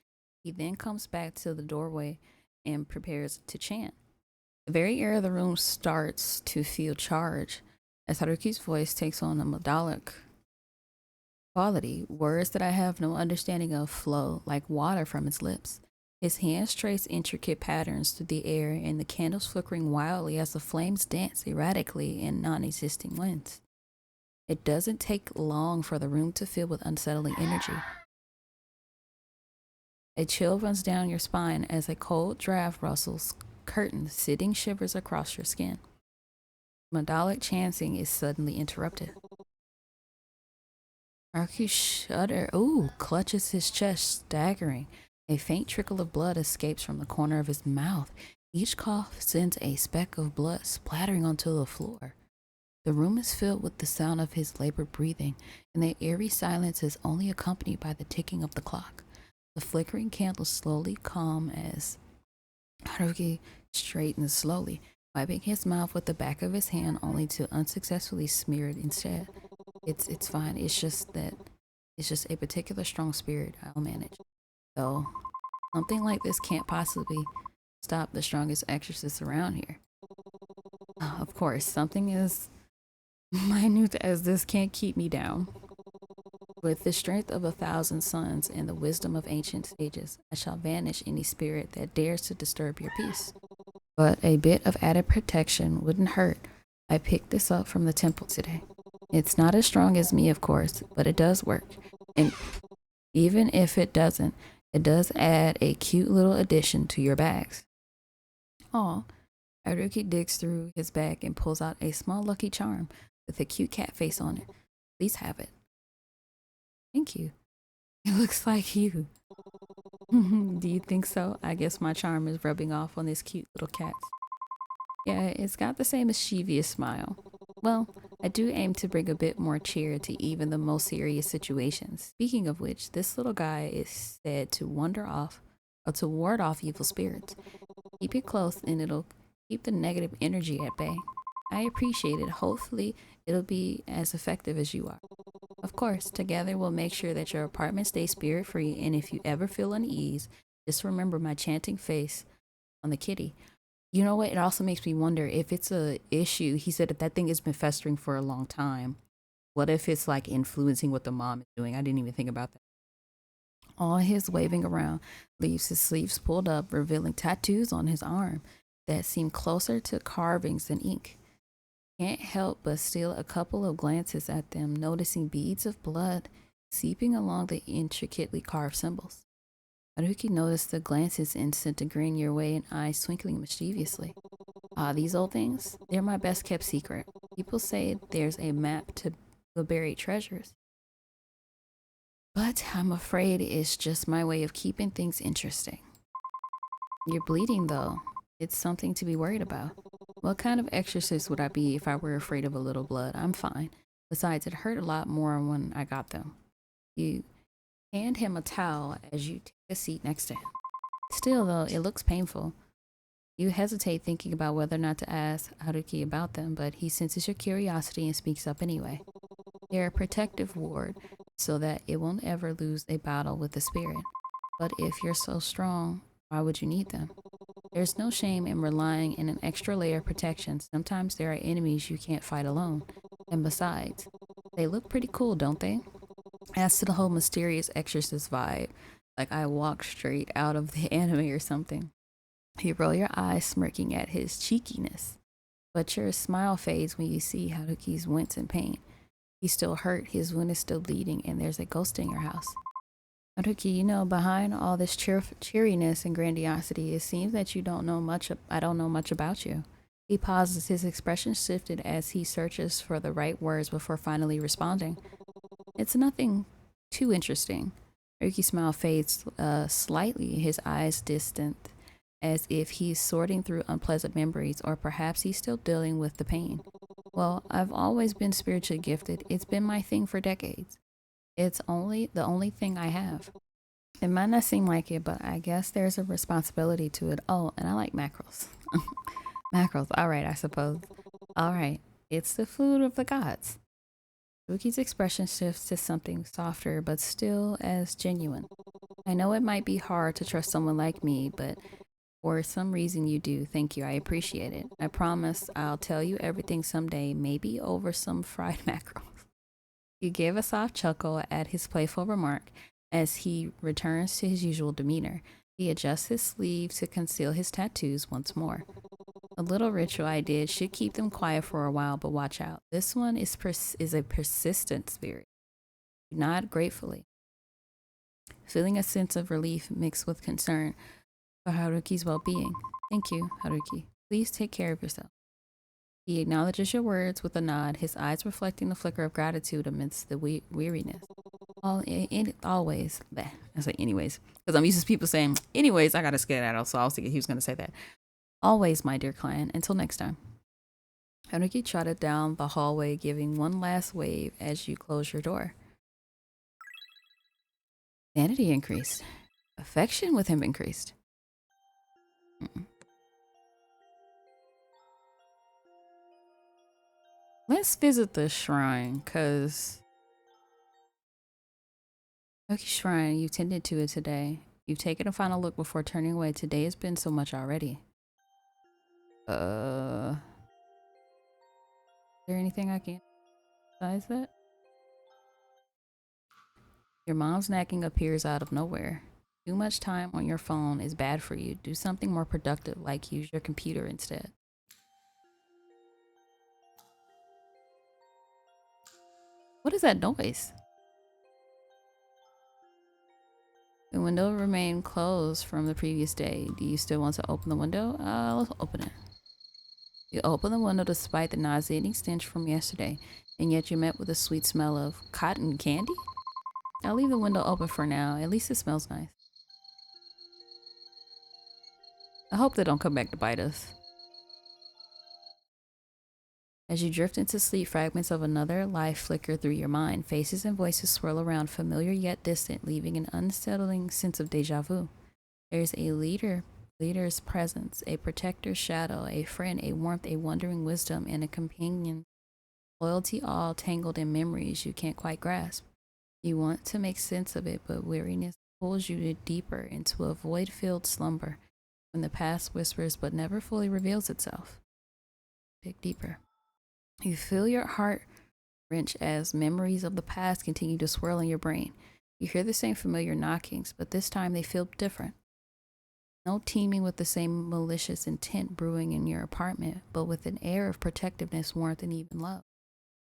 He then comes back to the doorway and prepares to chant. The very air of the room starts to feel charged as Haruki's voice takes on a melodic quality. Words that I have no understanding of flow like water from his lips. His hands trace intricate patterns through the air and the candles flickering wildly as the flames dance erratically in non-existing winds. It doesn't take long for the room to fill with unsettling energy. A chill runs down your spine as a cold draft rustles curtains, sitting shivers across your skin. Melodic chanting is suddenly interrupted. Haruki clutches his chest, staggering. A faint trickle of blood escapes from the corner of his mouth. Each cough sends a speck of blood splattering onto the floor. The room is filled with the sound of his labored breathing, and the eerie silence is only accompanied by the ticking of the clock. The flickering candles slowly calm as Haruki straightens slowly, wiping his mouth with the back of his hand only to unsuccessfully smear it instead. It's fine. It's just a particular strong spirit I'll manage. Though something like this can't possibly stop the strongest exorcists around here. Of course, something as minute as this can't keep me down. With the strength of 1,000 suns and the wisdom of ancient sages, I shall banish any spirit that dares to disturb your peace. But a bit of added protection wouldn't hurt. I picked this up from the temple today. It's not as strong as me, of course, but it does work. And even if it doesn't, it does add a cute little addition to your bags. Aw. Haruki digs through his bag and pulls out a small lucky charm with a cute cat face on it. Please have it. Thank you. It looks like you. Do you think so? I guess my charm is rubbing off on this cute little cat. Yeah, it's got the same mischievous smile. Well, I do aim to bring a bit more cheer to even the most serious situations. Speaking of which, this little guy is said to wander off or to ward off evil spirits. Keep it close and it'll keep the negative energy at bay. I appreciate it. Hopefully, it'll be as effective as you are. Of course, together we'll make sure that your apartment stays spirit free, and if you ever feel unease, just remember my chanting face on the kitty. You know what? It also makes me wonder if it's a issue. He said that that thing has been festering for a long time. What if it's like influencing what the mom is doing? I didn't even think about that. All his waving around leaves his sleeves pulled up, revealing tattoos on his arm that seem closer to carvings than ink. Can't help but steal a couple of glances at them, noticing beads of blood seeping along the intricately carved symbols. Haruki noticed the glances and sent a grin your way and eyes twinkling mischievously. Ah, these old things? They're my best kept secret. People say there's a map to the buried treasures. But I'm afraid it's just my way of keeping things interesting. You're bleeding, though. It's something to be worried about. What kind of exorcist would I be if I were afraid of a little blood? I'm fine. Besides, it hurt a lot more when I got them. You hand him a towel as you take a seat next to him. Still, though, it looks painful. You hesitate thinking about whether or not to ask Haruki about them, but he senses your curiosity and speaks up anyway. They're a protective ward so that it won't ever lose a battle with the spirit. But if you're so strong, why would you need them? There's no shame in relying on an extra layer of protection. Sometimes there are enemies you can't fight alone. And besides, they look pretty cool, don't they? As to the whole mysterious exorcist vibe, like I walked straight out of the anime or something. You roll your eyes, smirking at his cheekiness. But your smile fades when you see Haruki's wince in pain. He's still hurt, his wound is still bleeding, and there's a ghost in your house. Haruki, you know, behind all this cheeriness and grandiosity, it seems that you don't know much. I don't know much about you. He pauses, his expression shifted as he searches for the right words before finally responding. It's nothing too interesting. Haruki's smile fades slightly, his eyes distant, as if he's sorting through unpleasant memories, or perhaps he's still dealing with the pain. Well, I've always been spiritually gifted. It's been my thing for decades. It's only the only thing I have. It might not seem like it, but I guess there's a responsibility to it. Oh, and I like mackerels. Mackerels, all right, I suppose. All right, it's the food of the gods. Ruki's expression shifts to something softer, but still as genuine. I know it might be hard to trust someone like me, but for some reason you do. Thank you, I appreciate it. I promise I'll tell you everything someday, maybe over some fried mackerel. He gave a soft chuckle at his playful remark as he returns to his usual demeanor. He adjusts his sleeve to conceal his tattoos once more. A little ritual I did should keep them quiet for a while, but watch out. This one is a persistent spirit. Nod gratefully, feeling a sense of relief mixed with concern for Haruki's well-being. Thank you, Haruki. Please take care of yourself. He acknowledges your words with a nod, his eyes reflecting the flicker of gratitude amidst the weariness. Always. Bleh, I say anyways, because I'm used to people saying, anyways, I gotta skedaddle, so I was thinking he was gonna say that. Always, my dear client. Until next time. Haruki trotted down the hallway, giving one last wave as you close your door. Sanity increased. Affection with him increased. Let's visit the shrine, because Haruki Shrine, you tended to it today. You've taken a final look before turning away. Today has been so much already. Is there anything I can besides that? Your mom's nagging appears out of nowhere. Too much time on your phone is bad for you. Do something more productive, like use your computer instead. What is that noise? The window remained closed from the previous day. Do you still want to open the window? Let's open it. You open the window despite the nauseating stench from yesterday, and yet you're met with a sweet smell of cotton candy? I'll leave the window open for now. At least it smells nice. I hope they don't come back to bite us. As you drift into sleep, fragments of another life flicker through your mind. Faces and voices swirl around, familiar yet distant, leaving an unsettling sense of deja vu. There's a leader's presence, a protector's shadow, a friend, a warmth, a wondering wisdom, and a companion. Loyalty all tangled in memories you can't quite grasp. You want to make sense of it, but weariness pulls you deeper into a void-filled slumber when the past whispers but never fully reveals itself. Dig deeper. You feel your heart wrench as memories of the past continue to swirl in your brain. You hear the same familiar knockings, but this time they feel different. No teeming with the same malicious intent brewing in your apartment, but with an air of protectiveness, warmth, and even love.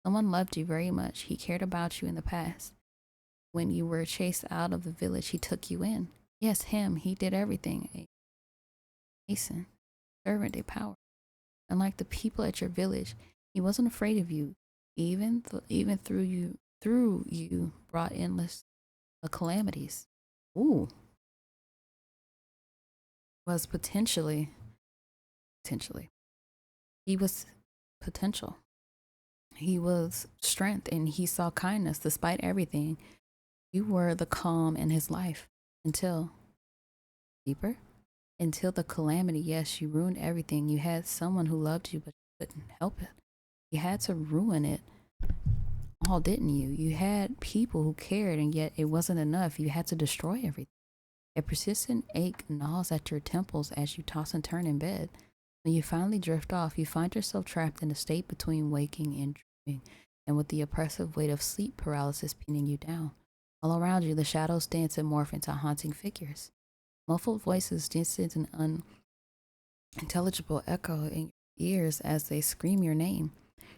Someone loved you very much. He cared about you in the past. When you were chased out of the village, he took you in. Yes, him. He did everything. A mason, servant, a power. Unlike the people at your village, he wasn't afraid of you. Even through you brought endless calamities. Ooh. Was potentially. He was potential. He was strength, and he saw kindness despite everything. You were the calm in his life until deeper. Until the calamity. Yes, you ruined everything. You had someone who loved you, but you couldn't help it. You had to ruin it all, didn't you? You had people who cared, and yet it wasn't enough. You had to destroy everything. A persistent ache gnaws at your temples as you toss and turn in bed. When you finally drift off, you find yourself trapped in a state between waking and dreaming, and with the oppressive weight of sleep paralysis pinning you down. All around you, the shadows dance and morph into haunting figures. Muffled voices distant and unintelligible echo in your ears as they scream your name.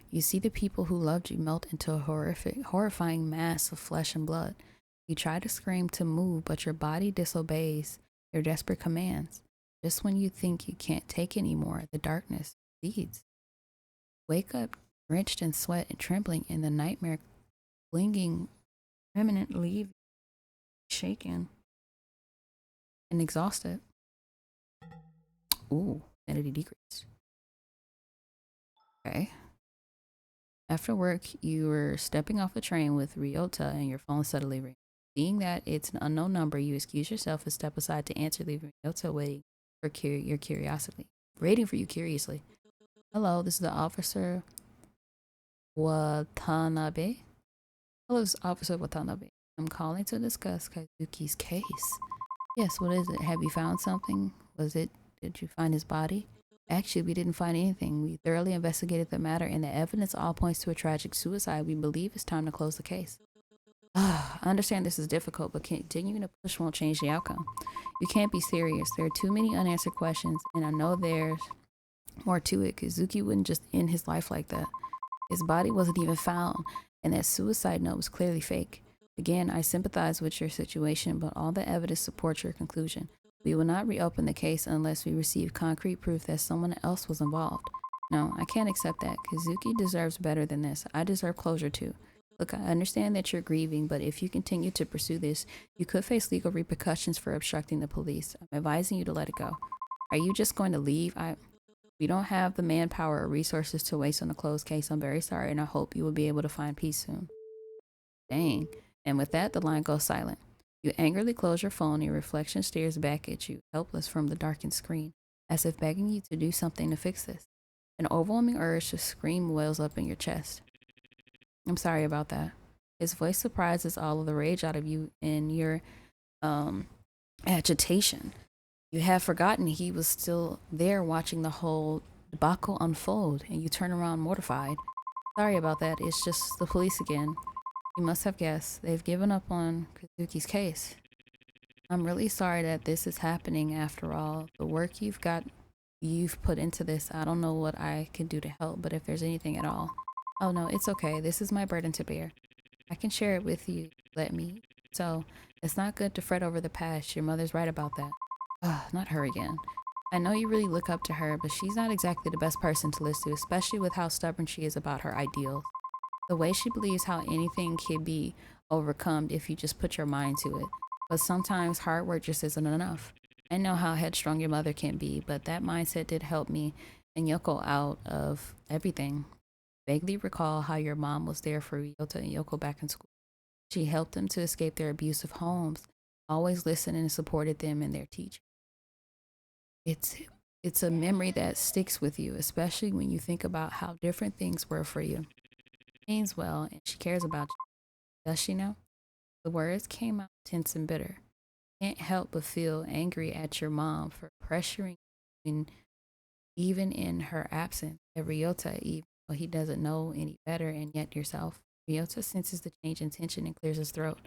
You see the people who loved you melt into a horrifying mass of flesh and blood. You try to scream to move, but your body disobeys your desperate commands. Just when you think you can't take anymore, the darkness leads. Wake up drenched in sweat and trembling in the nightmare, clinging, remnant leave, shaken and exhausted. Ooh, sanity decreased. Okay. After work, you were stepping off the train with Ryota and your phone suddenly rings. Seeing that it's an unknown number, you excuse yourself and step aside to answer, leaving Ryota waiting for your curiosity. Waiting for you curiously. Hello, this is the Officer Watanabe. Hello, this is Officer Watanabe. I'm calling to discuss Kazuki's case. Yes, what is it? Have you found something? Did you find his body? Actually, we didn't find anything. We thoroughly investigated the matter, and the evidence all points to a tragic suicide. We believe it's time to close the case. I understand this is difficult, but continuing to push won't change the outcome. You can't be serious. There are too many unanswered questions, and I know there's more to it. Kazuki wouldn't just end his life like that. His body wasn't even found, and that suicide note was clearly fake. Again, I sympathize with your situation, but all the evidence supports your conclusion. We will not reopen the case unless we receive concrete proof that someone else was involved. No, I can't accept that. Kazuki deserves better than this. I deserve closure too. Look, I understand that you're grieving, but if you continue to pursue this, you could face legal repercussions for obstructing the police. I'm advising you to let it go. Are you just going to leave? We don't have the manpower or resources to waste on a closed case. I'm very sorry, and I hope you will be able to find peace soon. Dang. And with that, the line goes silent. You angrily close your phone, and your reflection stares back at you, helpless from the darkened screen, as if begging you to do something to fix this. An overwhelming urge to scream wells up in your chest. I'm sorry about that. His voice surprises all of the rage out of you in your agitation. You have forgotten he was still there watching the whole debacle unfold, and you turn around mortified. Sorry about that. It's just the police again. You must have guessed. They've given up on Kazuki's case. I'm really sorry that this is happening after all. The work you've put into this, I don't know what I can do to help, but if there's anything at all. Oh no, it's okay. This is my burden to bear. I can share it with you. Let me. So it's not good to fret over the past. Your mother's right about that. Ugh, not her again. I know you really look up to her, but she's not exactly the best person to listen to, especially with how stubborn she is about her ideals. The way she believes how anything can be overcome if you just put your mind to it. But sometimes hard work just isn't enough. I know how headstrong your mother can be, but that mindset did help me and Yoko out of everything. Vaguely recall how your mom was there for Ryota and Yoko back in school. She helped them to escape their abusive homes, always listened and supported them in their teaching. It's it's a memory that sticks with you, especially when you think about how different things were for you. She means well and she cares about you. Does she know? The words came out tense and bitter. Can't help but feel angry at your mom for pressuring you even in her absence. At Ryota, even though he doesn't know any better, and yet yourself. Ryota senses the change in tension and clears his throat.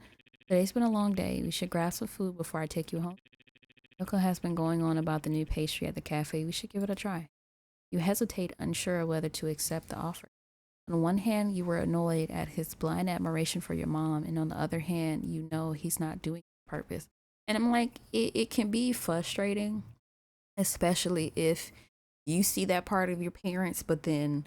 Today's been a long day. We should grab some food before I take you home. Yoko has been going on about the new pastry at the cafe. We should give it a try. You hesitate, unsure whether to accept the offer. On one hand, you were annoyed at his blind admiration for your mom, and on the other hand, you know he's not doing it on purpose. And I'm like, it can be frustrating, especially if you see that part of your parents, but then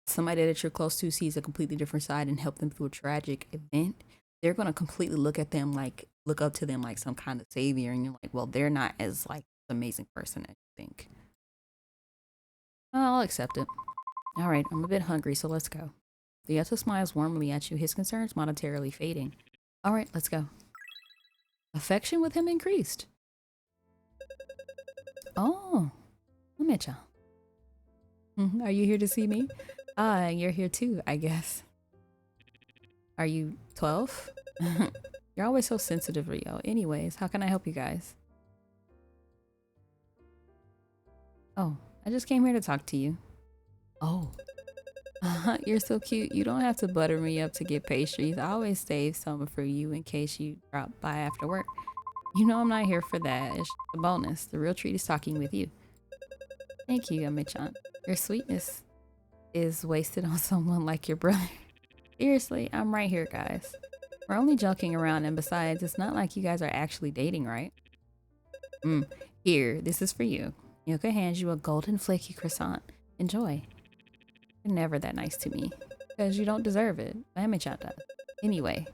somebody that you're close to sees a completely different side and help them through a tragic event. They're gonna completely look up to them like some kind of savior, and you're like, well, they're not as like amazing person as you think. I'll accept it. All right, I'm a bit hungry, so let's go. Ryoto smiles warmly at you, his concerns momentarily fading. All right, let's go. Affection with him increased. Oh, Omecha. Are you here to see me? Ah, you're here too, I guess. Are you 12? You're always so sensitive, Rio. Anyways, how can I help you guys? Oh, I just came here to talk to you. Oh, you're so cute. You don't have to butter me up to get pastries. I always save some for you in case you drop by after work. You know I'm not here for that. It's a bonus. The real treat is talking with you. Thank you, Amichan. Your sweetness is wasted on someone like your brother. Seriously, I'm right here, guys. We're only joking around, and besides, it's not like you guys are actually dating, right? Here, this is for you. Yoko hands you a golden flaky croissant. Enjoy. You're never that nice to me, because you don't deserve it. Amichan does. Anyway,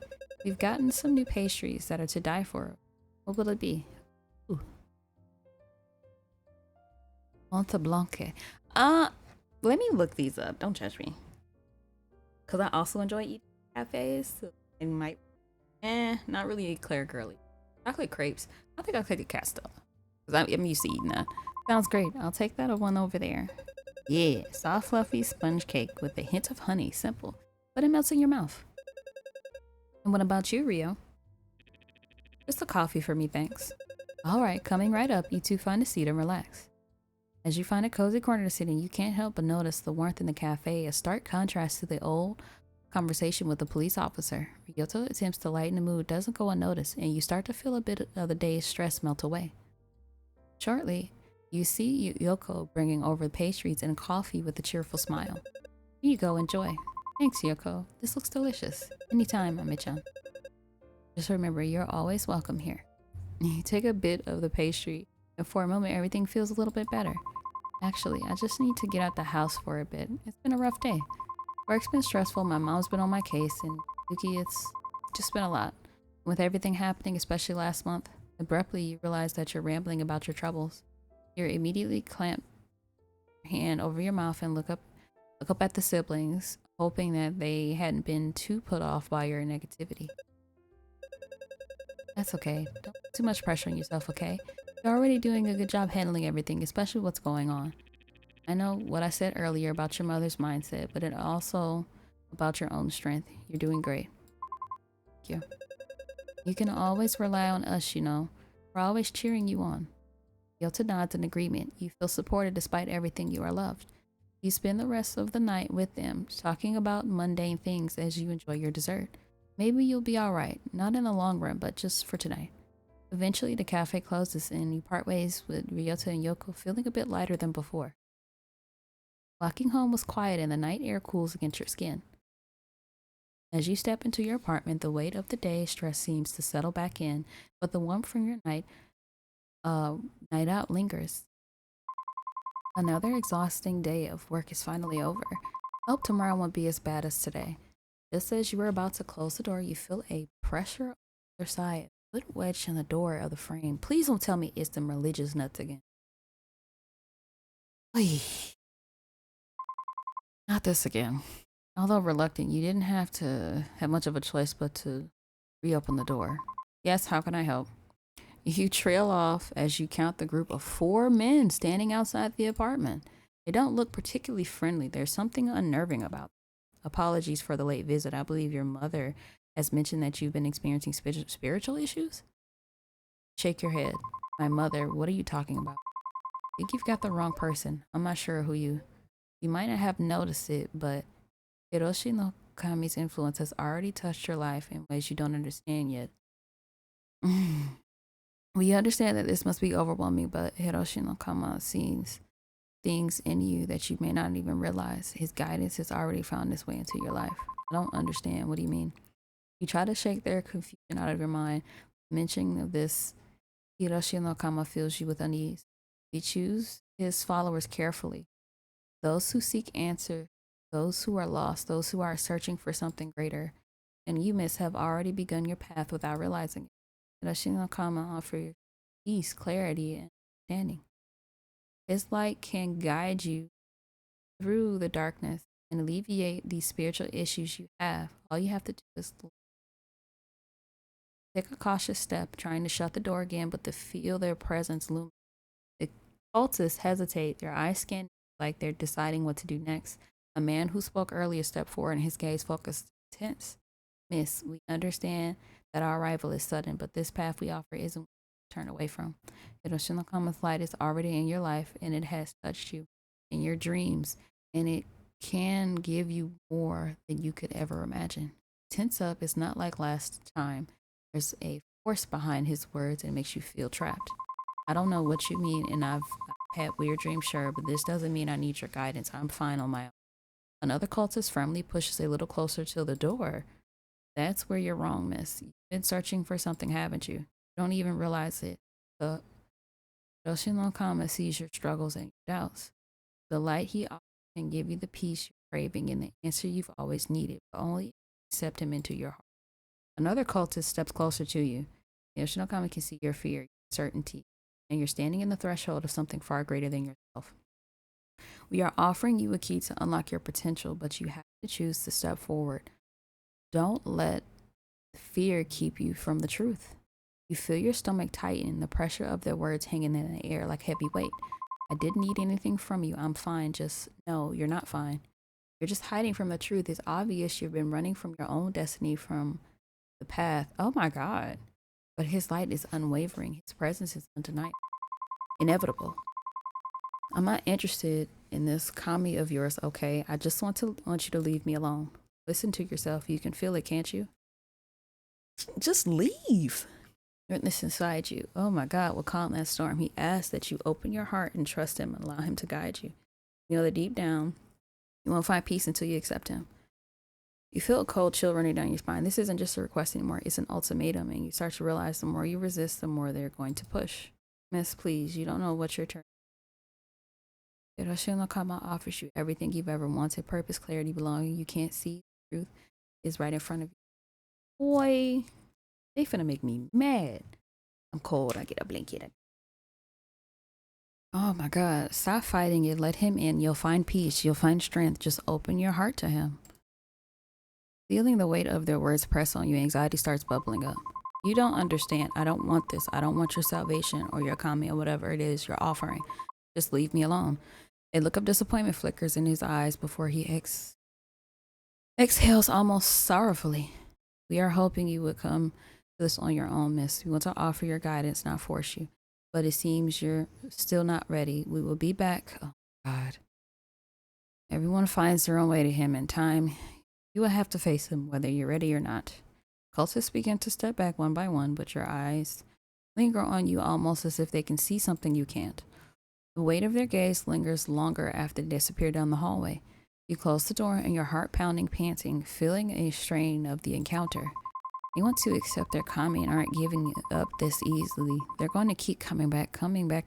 we've gotten some new pastries that are to die for. What will it be? Ooh. Monte Blanc. Let me look these up. Don't judge me. Because I also enjoy eating cafes. So it might, not really eclair girly. Chocolate crepes. I think I'll take a Castella. Because I'm used to eating that. Sounds great. I'll take that one over there. Yeah, soft, fluffy sponge cake with a hint of honey. Simple. But it melts in your mouth. And what about you, Rio? Just a coffee for me, thanks. Alright, coming right up. You two find a seat and relax. As you find a cozy corner to sit in, you can't help but notice the warmth in the cafe, a stark contrast to the old conversation with the police officer. Ryoto attempts to lighten the mood, doesn't go unnoticed, and you start to feel a bit of the day's stress melt away. Shortly, you see Yoko bringing over pastries and coffee with a cheerful smile. Here you go, enjoy. Thanks, Yoko. This looks delicious. Anytime, Amichan. Just remember, you're always welcome here. You take a bit of the pastry, and for a moment, everything feels a little bit better. Actually, I just need to get out the house for a bit. It's been a rough day. Work's been stressful, my mom's been on my case, and Yuki, it's just been a lot. With everything happening, especially last month, abruptly you realize that you're rambling about your troubles. You immediately clamp your hand over your mouth and look up at the siblings, hoping that they hadn't been too put off by your negativity. That's okay. Don't put too much pressure on yourself, okay? You're already doing a good job handling everything, especially what's going on. I know what I said earlier about your mother's mindset, but it also about your own strength. You're doing great. Thank you. You can always rely on us, you know. We're always cheering you on. Yota nods in agreement. You feel supported despite everything. You are loved. You spend the rest of the night with them, talking about mundane things as you enjoy your dessert. Maybe you'll be alright. Not in the long run, but just for tonight. Eventually, the cafe closes and you part ways with Ryota and Yoko feeling a bit lighter than before. Walking home was quiet and the night air cools against your skin. As you step into your apartment, the weight of the day's stress seems to settle back in, but the warmth from your night out lingers. Another exhausting day of work is finally over. Hope tomorrow won't be as bad as today. Just as you were about to close the door, you feel a pressure on the other side. A foot wedged in the door of the frame. Please don't tell me it's them religious nuts again. Please. Not this again. Although reluctant, you didn't have to have much of a choice but to reopen the door. Yes, how can I help? You trail off as you count the group of 4 men standing outside the apartment. They don't look particularly friendly. There's something unnerving about them. Apologies for the late visit. I believe your mother has mentioned that you've been experiencing spiritual issues? Shake your head. My mother, what are you talking about? I think you've got the wrong person. I'm not sure who you might not have noticed it, but Hiroshi no Kami's influence has already touched your life in ways you don't understand yet. We understand that this must be overwhelming, but Hiroshi no Kama sees things in you that you may not even realize. His guidance has already found its way into your life. I don't understand. What do you mean? You try to shake their confusion out of your mind. Mentioning of this, Hiroshi no Kama fills you with unease. He chooses his followers carefully. Those who seek answer, those who are lost, those who are searching for something greater. And you, miss, have already begun your path without realizing it. Hiroshi no Kama offers peace, clarity, and understanding. His light can guide you through the darkness and alleviate these spiritual issues you have. All you have to do is take a cautious step, trying to shut the door again, but to feel their presence loom. The cultists hesitate, their eyes scan like they're deciding what to do next. A man who spoke earlier stepped forward and his gaze focused intense. Miss, we understand that our arrival is sudden, but this path we offer isn't what to turn away from. Hiroshi no Kama's light is already in your life, and it has touched you in your dreams, and it can give you more than you could ever imagine. Tense up is not like last time. There's a force behind his words and it makes you feel trapped. I don't know what you mean, and I've had weird dreams, sure, but this doesn't mean I need your guidance. I'm fine on my own. Another cultist firmly pushes a little closer to the door. That's where you're wrong, miss. You've been searching for something, haven't you? You don't even realize it. The Hiroshi no Kama sees your struggles and your doubts. The light he offers can give you the peace you're craving and the answer you've always needed, but only accept him into your heart. Another cultist steps closer to you. Hiroshi no Kama can see your fear, your uncertainty, and you're standing in the threshold of something far greater than yourself. We are offering you a key to unlock your potential, but you have to choose to step forward. Don't let fear keep you from the truth. You feel your stomach tighten, the pressure of their words hanging in the air like heavy weight. I didn't need anything from you. I'm fine. Just no, you're not fine. You're just hiding from the truth. It's obvious you've been running from your own destiny, from the path. Oh my God. But his light is unwavering. His presence is undeniable. Inevitable. I'm not interested in this Kami of yours, okay? I just want you to leave me alone. Listen to yourself. You can feel it, can't you? Just leave. Witness inside you. Oh my God, will calm that storm. He asks that you open your heart and trust him and allow him to guide you. You know that deep down, you won't find peace until you accept him. You feel a cold chill running down your spine. This isn't just a request anymore. It's an ultimatum, and you start to realize the more you resist, the more they're going to push. Miss, please, you don't know what your turn. Hiroshi no Kama offers you everything you've ever wanted. Purpose, clarity, belonging. You can't see. The truth is right in front of you. Boy, they finna make me mad. I'm cold. I get a blanket. Oh my God. Stop fighting it. Let him in. You'll find peace. You'll find strength. Just open your heart to him. Feeling the weight of their words press on you, anxiety starts bubbling up. You don't understand. I don't want this. I don't want your salvation or your Kami or whatever it is you're offering. Just leave me alone. A look of disappointment flickers in his eyes before he exhales almost sorrowfully. We are hoping you would come to this on your own, miss. We want to offer your guidance, not force you. But it seems you're still not ready. We will be back. Oh, God. Everyone finds their own way to him in time. You will have to face him, whether you're ready or not. Cultists begin to step back one by one, but your eyes linger on you almost as if they can see something you can't. The weight of their gaze lingers longer after they disappear down the hallway. You close the door and your heart pounding, panting, feeling a strain of the encounter. They want to accept their karma and aren't giving up this easily. They're going to keep coming back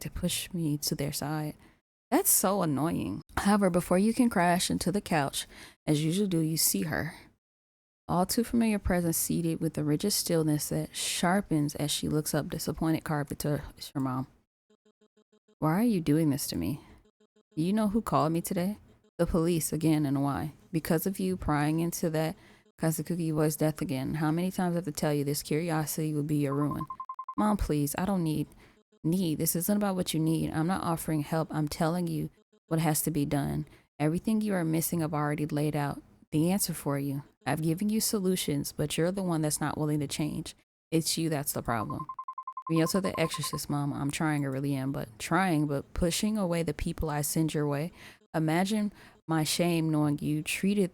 to push me to their side. That's so annoying. However, before you can crash into the couch, as you usually do, you see her. All too familiar presence seated with a rigid stillness that sharpens as she looks up disappointed carpet to her mom. Why are you doing this to me? Do you know who called me today? The police again, and why? Because of you prying into that Kazukugi boy's death again. How many times I have to tell you this curiosity will be your ruin? Mom, please, I don't need. This isn't about what you need. I'm not offering help. I'm telling you what has to be done. Everything you are missing, I've already laid out the answer for you. I've given you solutions, but you're the one that's not willing to change. It's you that's the problem. Ryota the Exorcist, Mom. I'm trying, I really am, but pushing away the people I send your way. Imagine my shame knowing you treated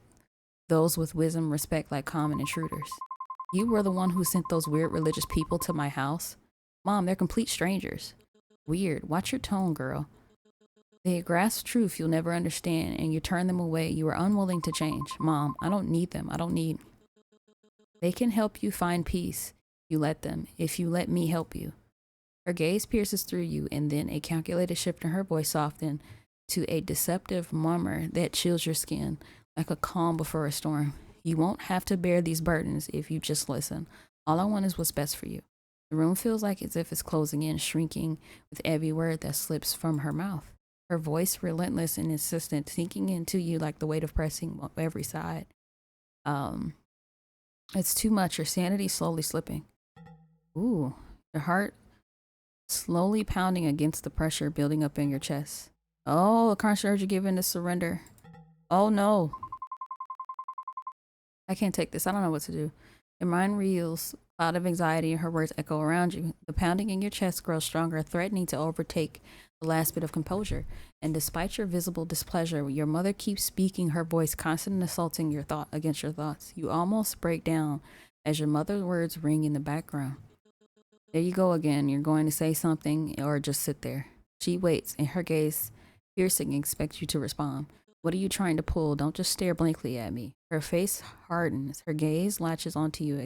those with wisdom, respect like common intruders. You were the one who sent those weird religious people to my house. Mom, they're complete strangers. Weird. Watch your tone, girl. They grasp truth you'll never understand, and you turn them away. You are unwilling to change. Mom, I don't need them. They can help you find peace. You let them. If you let me help you. Her gaze pierces through you, and then a calculated shift in her voice softened to a deceptive murmur that chills your skin, like a calm before a storm. You won't have to bear these burdens if you just listen. All I want is what's best for you. The room feels like as if it's closing in, shrinking with every word that slips from her mouth. Her voice relentless and insistent, sinking into you like the weight of pressing on every side. It's too much. Your sanity slowly slipping. Ooh, your heart slowly pounding against the pressure building up in your chest. Oh, a conscious urge given to surrender. Oh no. I can't take this. I don't know what to do. Your mind reels, cloud of anxiety, and her words echo around you. The pounding in your chest grows stronger, threatening to overtake the last bit of composure. And despite your visible displeasure, your mother keeps speaking, her voice constant assaulting your thought against your thoughts. You almost break down as your mother's words ring in the background. There you go again. You're going to say something or just sit there. She waits, and her gaze, piercing, expects you to respond. What are you trying to pull? Don't just stare blankly at me. Her face hardens. Her gaze latches onto you,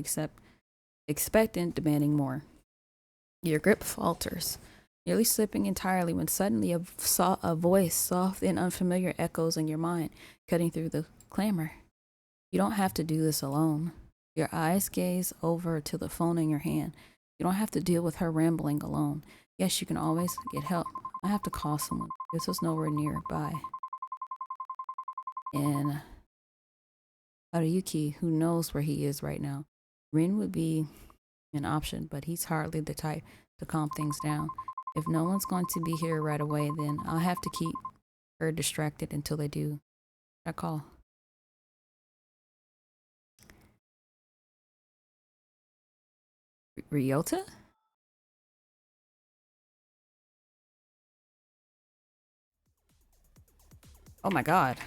expectant, demanding more. Your grip falters, nearly slipping entirely when suddenly a voice, soft and unfamiliar, echoes in your mind, cutting through the clamor. You don't have to do this alone. Your eyes gaze over to the phone in your hand. You don't have to deal with her rambling alone. Yes, you can always get help. I have to call someone. This was nowhere nearby. And Haruyuki, who knows where he is right now. Rin would be an option, but he's hardly the type to calm things down. If no one's going to be here right away, then I'll have to keep her distracted until they do. I call. Ryota? Oh my god.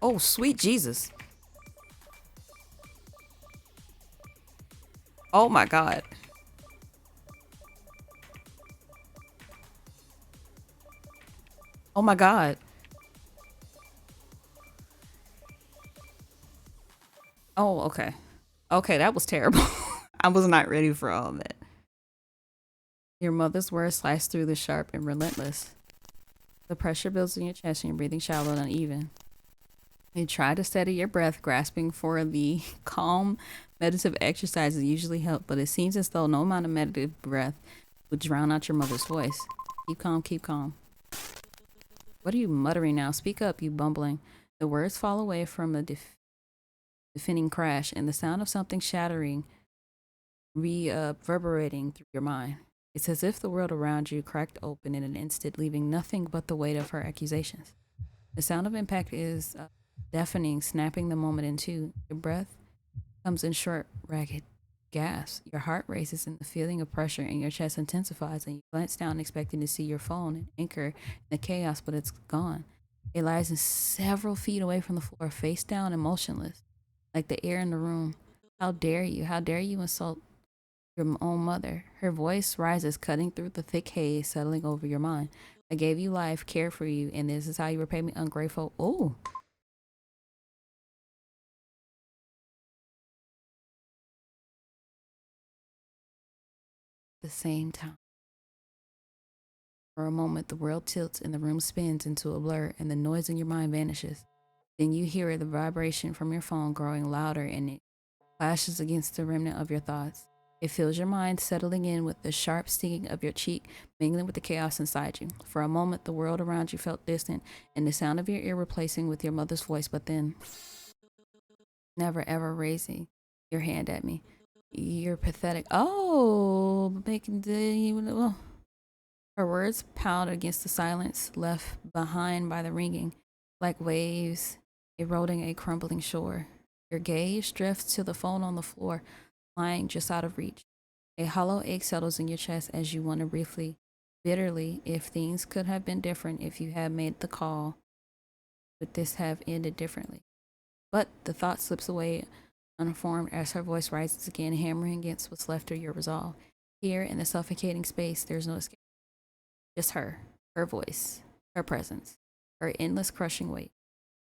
Oh, sweet Jesus. Oh my god. Oh my god. Oh, okay. Okay, that was terrible. I was not ready for all of that. Your mother's words slice through the sharp and relentless. The pressure builds in your chest and you're breathing shallow and uneven. You try to steady your breath, grasping for the calm, meditative exercises that usually help, but it seems as though no amount of meditative breath would drown out your mother's voice. Keep calm, keep calm. What are you muttering now? Speak up, you bumbling. The words fall away from a deafening crash, and the sound of something shattering, reverberating through your mind. It's as if the world around you cracked open in an instant, leaving nothing but the weight of her accusations. The sound of impact is deafening, snapping the moment in two. Your breath comes in short, ragged gasps. Your heart races and the feeling of pressure in your chest intensifies, and you glance down expecting to see your phone and anchor in the chaos, but it's gone. It lies several feet away from the floor, face down and motionless, like the air in the room. How dare you? How dare you insult Your own mother. Her voice rises, cutting through the thick haze, settling over your mind. I gave you life, cared for you, and this is how you repay me, ungrateful. Oh. The same time. For a moment, the world tilts and the room spins into a blur, and the noise in your mind vanishes. Then you hear the vibration from your phone growing louder, and it clashes against the remnant of your thoughts. It fills your mind, settling in with the sharp stinging of your cheek, mingling with the chaos inside you. For a moment, the world around you felt distant, and the sound of your ear replacing with your mother's voice, but then, never ever raising your hand at me. You're pathetic. Oh, making the. Her words pounded against the silence left behind by the ringing, like waves eroding a crumbling shore. Your gaze drifts to the phone on the floor, lying just out of reach. A hollow ache settles in your chest as you wonder briefly, bitterly, if things could have been different if you had made the call. Would this have ended differently? But the thought slips away unformed as her voice rises again, hammering against what's left of your resolve. Here in the suffocating space, there's no escape. Just her voice, her presence, her endless crushing weight.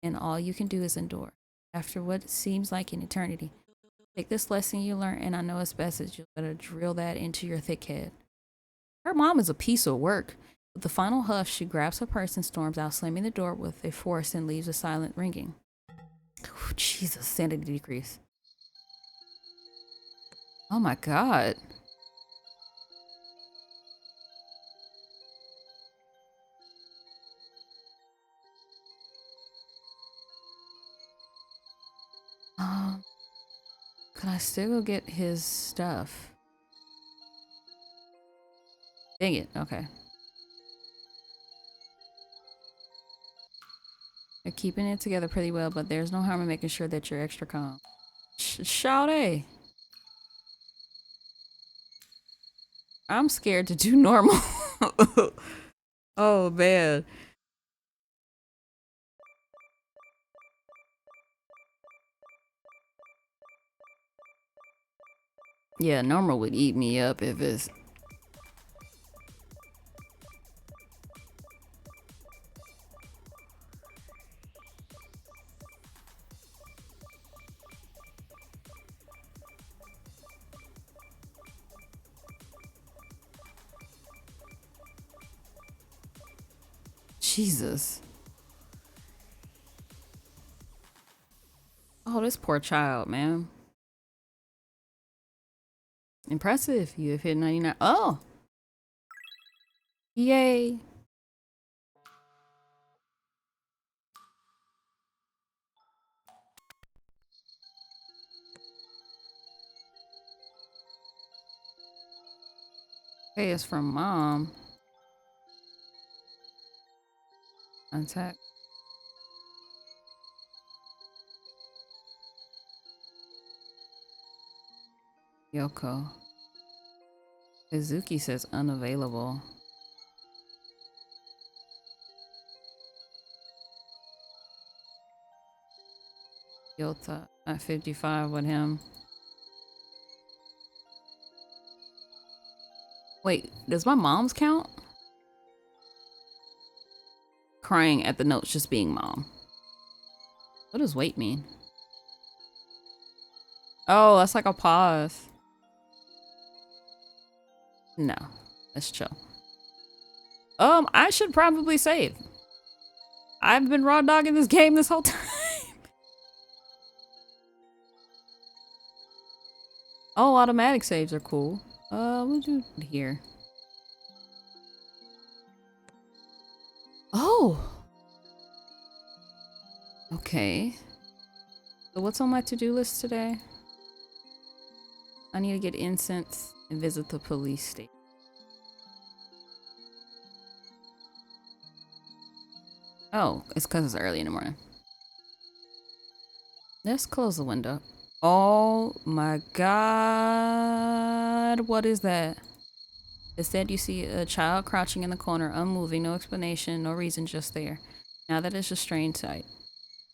And all you can do is endure. After what seems like an eternity, take this lesson you learned, and I know it's best that you better drill that into your thick head. Her mom is a piece of work. With the final huff, she grabs her purse and storms out, slamming the door with a force and leaves a silent ringing. Oh, Jesus, sanity decrease. Oh my God. Can I still go get his stuff? Dang it, okay. They're keeping it together pretty well, but there's no harm in making sure that you're extra calm. Shout. I'm scared to do normal. Oh, man. Yeah, normal would eat me up if it's... Jesus. Oh, this poor child, man. Impressive. You have hit 99. Oh! Yay. Hey, it's from mom. Contact. Yoko. Izuki says unavailable. Yota at 55 with him. Wait, does my mom's count? Crying at the notes just being mom. What does wait mean? Oh, that's like a pause. No, let's chill. I should probably save. I've been raw dogging this game this whole time. Oh, automatic saves are cool. We'll do here. Oh! Okay. So what's on my to-do list today? I need to get incense and visit the police station. Oh, it's because it's early in the morning. Let's close the window. Oh my God. What is that? Instead, you see a child crouching in the corner, unmoving, no explanation, no reason, just there. Now that is a strange sight.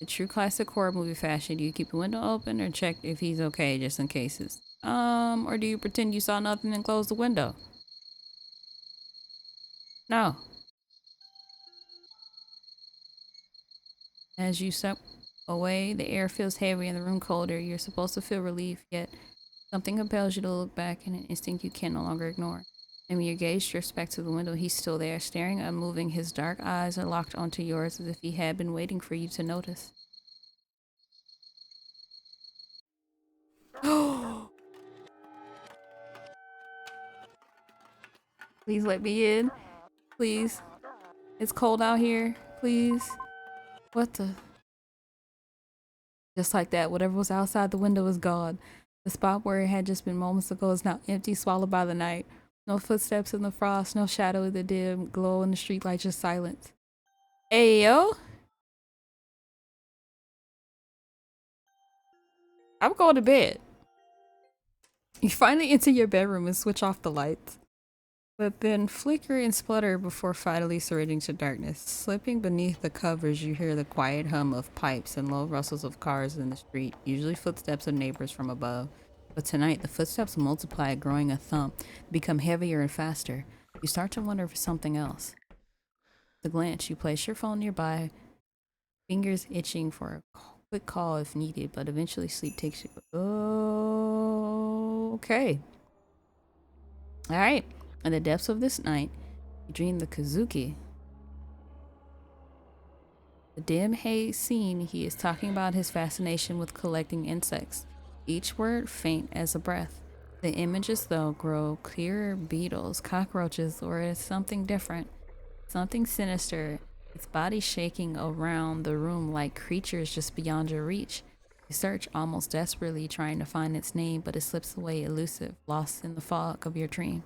The true classic horror movie fashion, do you keep the window open or check if he's okay just in case it's Or do you pretend you saw nothing and close the window? No. As you step away, the air feels heavy and the room colder. You're supposed to feel relief, yet something compels you to look back in an instinct you can no longer ignore. And when your gaze drifts back to the window, he's still there, staring unmoving. His dark eyes are locked onto yours as if he had been waiting for you to notice. Please let me in. Please. It's cold out here. Please. What the? Just like that, whatever was outside the window is gone. The spot where it had just been moments ago is now empty, swallowed by the night. No footsteps in the frost, no shadow in the dim glow in the streetlight, just silence. Hey, yo. I'm going to bed. You finally enter your bedroom and switch off the lights, but then flicker and splutter before finally surrendering to darkness. Slipping beneath the covers, you hear the quiet hum of pipes and low rustles of cars in the street, usually footsteps of neighbors from above. But tonight, the footsteps multiply, growing a thump, become heavier and faster. You start to wonder for something else. The glance, you place your phone nearby, fingers itching for a quick call if needed, but eventually sleep takes you. Okay. All right. In the depths of this night, you dream the Kazuki. The dim haze scene, he is talking about his fascination with collecting insects, each word faint as a breath. The images, though, grow clearer: beetles, cockroaches, or as something different, something sinister, its body shaking around the room like creatures just beyond your reach. You search almost desperately, trying to find its name, but it slips away elusive, lost in the fog of your dream.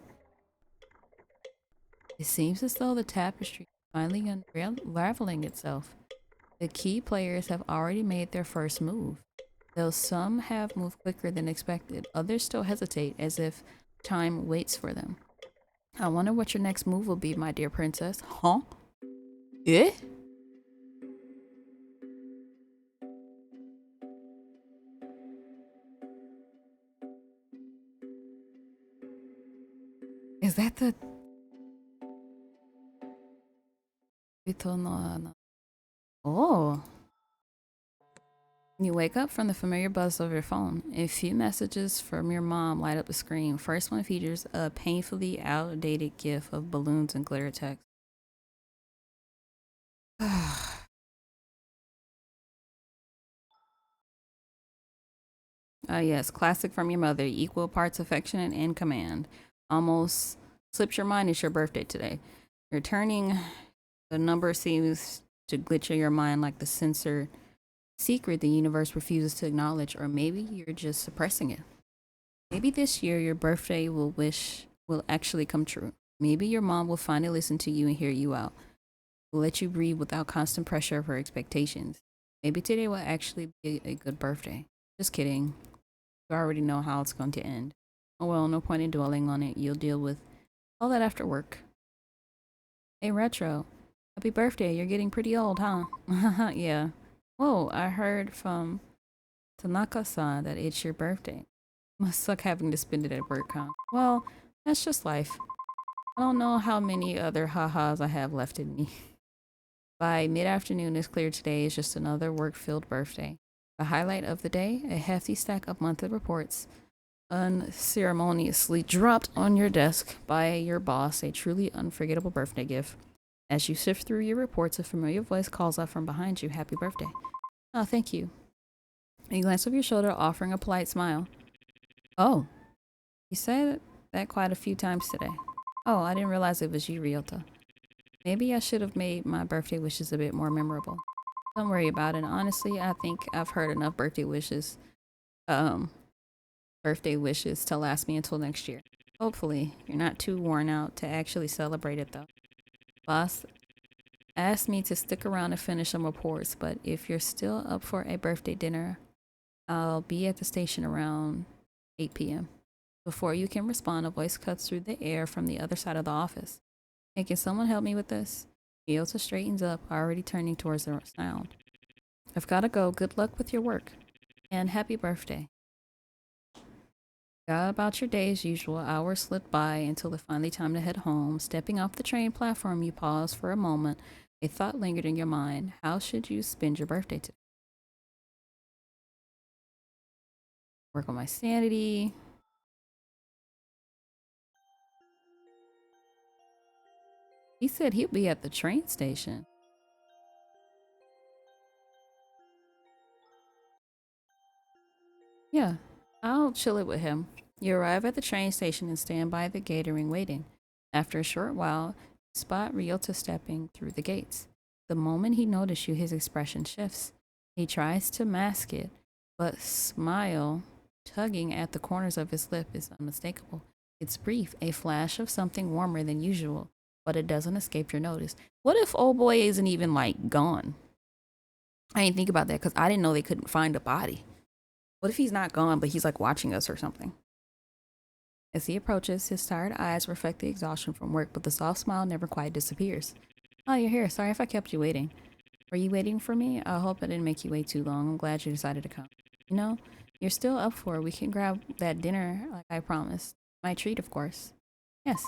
It seems as though the tapestry is finally unraveling itself. The key players have already made their first move. Though some have moved quicker than expected, others still hesitate as if time waits for them. I wonder what your next move will be, my dear princess. Huh? Eh? Is that the... Ito no... Oh. You wake up from the familiar buzz of your phone. A few messages from your mom light up the screen. First one features a painfully outdated gif of balloons and glitter text. Yes, classic from your mother, equal parts affectionate and command. Almost slips your mind it's your birthday today. You're turning, the number seems to glitch in your mind like the censor secret the universe refuses to acknowledge, or maybe you're just suppressing it. Maybe this year your birthday will actually come true. Maybe your mom will finally listen to you and hear you out. Will let you breathe without constant pressure of her expectations. Maybe today will actually be a good birthday. Just kidding. You already know how it's going to end. Oh well, no point in dwelling on it. You'll deal with all that after work. Hey, Retro. Happy birthday. You're getting pretty old, huh? Yeah. Whoa, I heard from Tanaka-san that it's your birthday. Must suck having to spend it at work, huh? Well, that's just life. I don't know how many other ha-has I have left in me. By mid-afternoon, it's clear today is just another work-filled birthday. The highlight of the day, a hefty stack of monthly reports unceremoniously dropped on your desk by your boss, a truly unforgettable birthday gift. As you sift through your reports, a familiar voice calls out from behind you, "Happy birthday." Oh, thank you. You glance over your shoulder, offering a polite smile. Oh, you said that quite a few times today. Oh, I didn't realize it was you, Ryota. Maybe I should have made my birthday wishes a bit more memorable. Don't worry about it. Honestly, I think I've heard enough um, birthday wishes to last me until next year. Hopefully, you're not too worn out to actually celebrate it though. Boss asked me to stick around and finish some reports, but if you're still up for a birthday dinner, I'll be at the station around 8 p.m. Before you can respond, a voice cuts through the air from the other side of the office. Hey, can someone help me with this? Ryota straightens up, already turning towards the sound. I've gotta go. Good luck with your work. And happy birthday. Got about your day as usual. Hours slipped by until it finally time to head home. Stepping off the train platform, you pause for a moment. A thought lingered in your mind. How should you spend your birthday today? Work on my sanity. He said he'll be at the train station. Yeah, I'll chill it with him. You arrive at the train station and stand by the gatering waiting. After a short while, you spot Ryota stepping through the gates. The moment he notices you, his expression shifts. He tries to mask it, but smile tugging at the corners of his lip is unmistakable. It's brief, a flash of something warmer than usual, but it doesn't escape your notice. What if old boy isn't even like gone? I didn't think about that because I didn't know they couldn't find a body. What if he's not gone, but he's like watching us or something? As he approaches, his tired eyes reflect the exhaustion from work, but the soft smile never quite disappears. Oh, you're here. Sorry if I kept you waiting. Were you waiting for me? I hope I didn't make you wait too long. I'm glad you decided to come. You know, you're still up for it. We can grab that dinner like I promised. My treat, of course. Yes.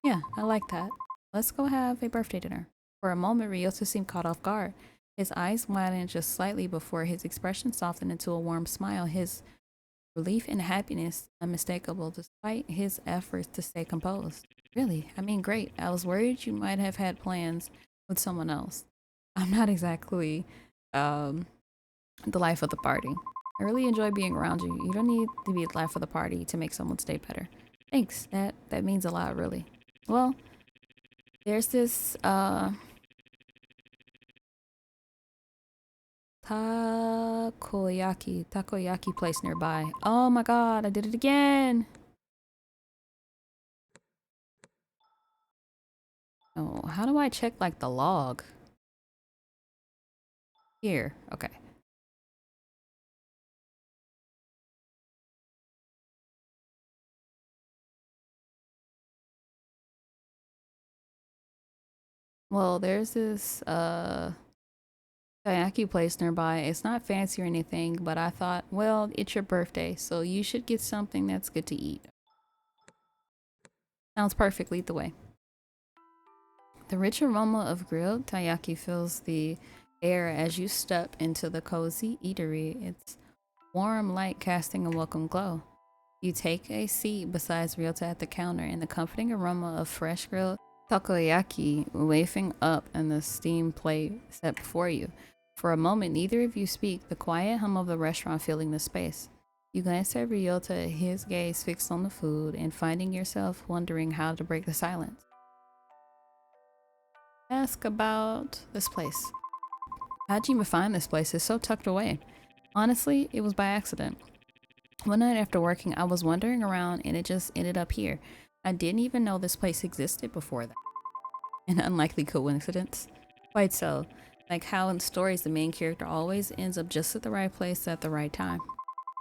Yeah, I like that. Let's go have a birthday dinner. For a moment, Ryota seemed caught off guard. His eyes widened just slightly before his expression softened into a warm smile. His relief and happiness unmistakable despite his efforts to stay composed. Really? I mean, great. I was worried you might have had plans with someone else. I'm not exactly um, the life of the party. I really enjoy being around you. You don't need to be the life of the party to make someone's day better. Thanks. That means a lot, really. Well, there's this takoyaki place nearby. Oh my god, I did it again. Oh, how do I check like the log? Here, okay. Well, there's this takoyaki place nearby. It's not fancy or anything, but I thought, well, it's your birthday, so you should get something that's good to eat. Sounds perfect, lead the way. The rich aroma of grilled taiyaki fills the air as you step into the cozy eatery. Its warm light casting a welcome glow. You take a seat beside Ryota at the counter, and the comforting aroma of fresh grilled takoyaki wafting up and the steam plate set before you. For a moment, neither of you speak, the quiet hum of the restaurant filling the space. You glance at Ryota, his gaze fixed on the food, and finding yourself wondering how to break the silence. Ask about this place. How'd you even find this place? It's so tucked away. Honestly, it was by accident. One night after working, I was wandering around and it just ended up here. I didn't even know this place existed before that. An unlikely coincidence? Quite so. Like how in stories the main character always ends up just at the right place at the right time.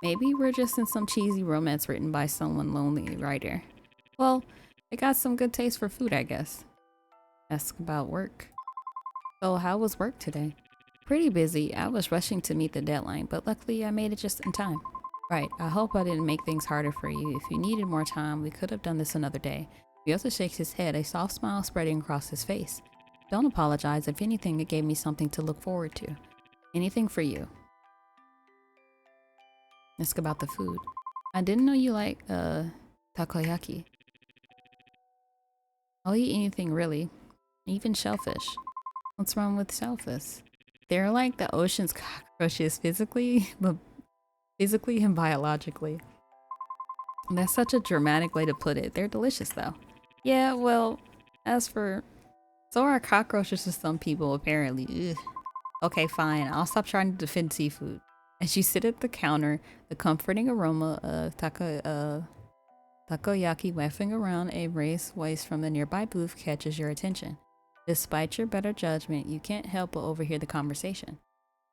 Maybe we're just in some cheesy romance written by someone lonely writer. Well, I got some good taste for food, I guess. Ask about work. So how was work today? Pretty busy. I was rushing to meet the deadline, but luckily I made it just in time. Right, I hope I didn't make things harder for you. If you needed more time, we could have done this another day. He also shakes his head, a soft smile spreading across his face. Don't apologize. If anything, it gave me something to look forward to. Anything for you. Ask about the food. I didn't know you like, takoyaki. I'll eat anything really. Even shellfish. What's wrong with shellfish? They're like the ocean's cockroaches physically, but physically and biologically. And that's such a dramatic way to put it. They're delicious though. Yeah, well, as for... So are cockroaches to some people, apparently. Ugh. Okay, fine. I'll stop trying to defend seafood. As you sit at the counter, the comforting aroma of takoyaki wafting around a raised waist from the nearby booth catches your attention. Despite your better judgment, you can't help but overhear the conversation.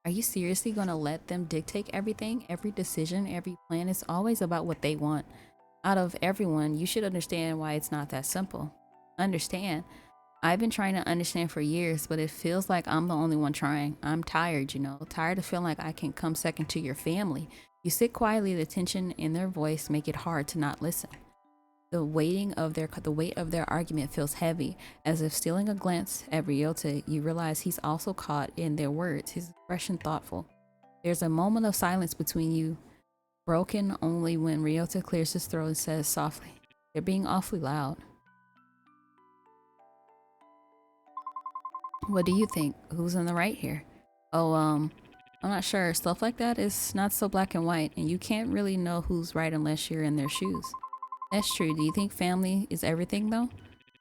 Are you seriously going to let them dictate everything? Every decision, every plan is always about what they want. Out of everyone, you should understand why it's not that simple. Understand. I've been trying to understand for years, but it feels like I'm the only one trying. I'm tired, tired of feeling like I can come second to your family. You sit quietly, the tension in their voice make it hard to not listen. The weight of their argument feels heavy, as if stealing a glance at Ryota, you realize he's also caught in their words, his expression thoughtful. There's a moment of silence between you, broken only when Ryota clears his throat and says softly, "They're being awfully loud." What do you think? Who's in the right here? Oh, I'm not sure. Stuff like that is not so black and white, and you can't really know who's right unless you're in their shoes. That's true. Do you think family is everything, though?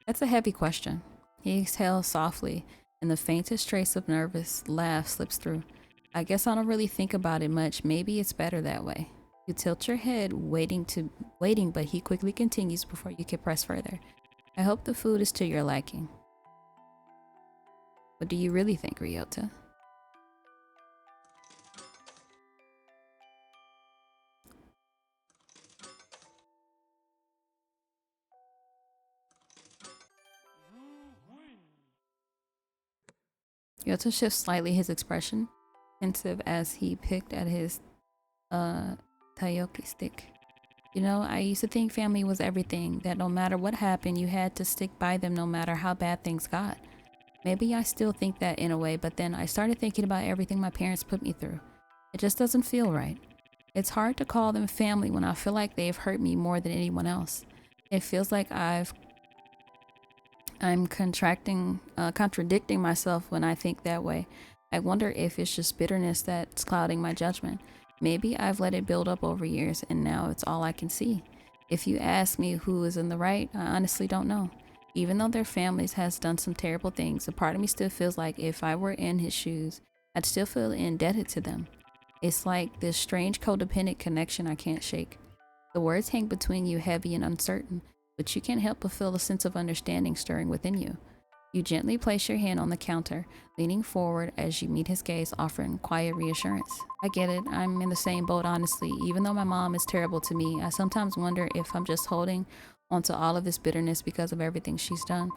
That's a heavy question. He exhales softly, and the faintest trace of nervous laugh slips through. I guess I don't really think about it much. Maybe it's better that way. You tilt your head, waiting, but he quickly continues before you can press further. I hope the food is to your liking. What do you really think, Ryota? Ryota shifts slightly his expression, pensive as he picked at his tayoki stick. You know, I used to think family was everything, that no matter what happened, you had to stick by them no matter how bad things got. Maybe I still think that in a way, but then I started thinking about everything my parents put me through. It just doesn't feel right. It's hard to call them family when I feel like they've hurt me more than anyone else. It feels like I'm contradicting myself when I think that way. I wonder if it's just bitterness that's clouding my judgment. Maybe I've let it build up over years and now it's all I can see. If you ask me who is in the right, I honestly don't know. Even though their families has done some terrible things, a part of me still feels like if I were in his shoes, I'd still feel indebted to them. It's like this strange codependent connection I can't shake. The words hang between you heavy and uncertain, but you can't help but feel a sense of understanding stirring within you. You gently place your hand on the counter, leaning forward as you meet his gaze, offering quiet reassurance. I get it. I'm in the same boat, honestly. Even though my mom is terrible to me, I sometimes wonder if I'm just holding onto all of this bitterness because of everything she's done.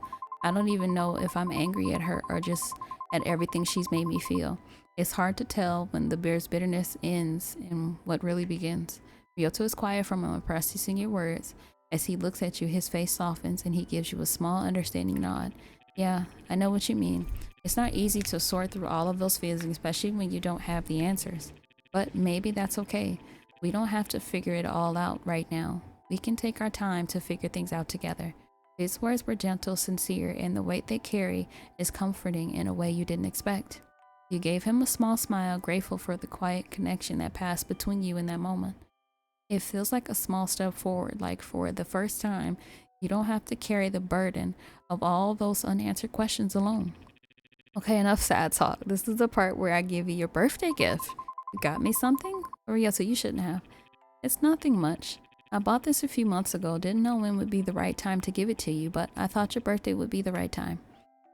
I don't even know if I'm angry at her or just at everything she's made me feel. It's hard to tell when the bear's bitterness ends and what really begins. Ryoto is quiet for a moment, processing your words. As he looks at you, his face softens and he gives you a small, understanding nod. Yeah, I know what you mean. It's not easy to sort through all of those feelings, especially when you don't have the answers. But maybe that's okay. We don't have to figure it all out right now. We can take our time to figure things out together. His words were gentle, sincere, and the weight they carry is comforting in a way you didn't expect. You gave him a small smile, grateful for the quiet connection that passed between you in that moment. It feels like a small step forward, like for the first time, you don't have to carry the burden of all those unanswered questions alone. Okay, enough sad talk. This is the part where I give you your birthday gift. You got me something? Or yeah, so you shouldn't have. It's nothing much. I bought this a few months ago, didn't know when would be the right time to give it to you, but I thought your birthday would be the right time.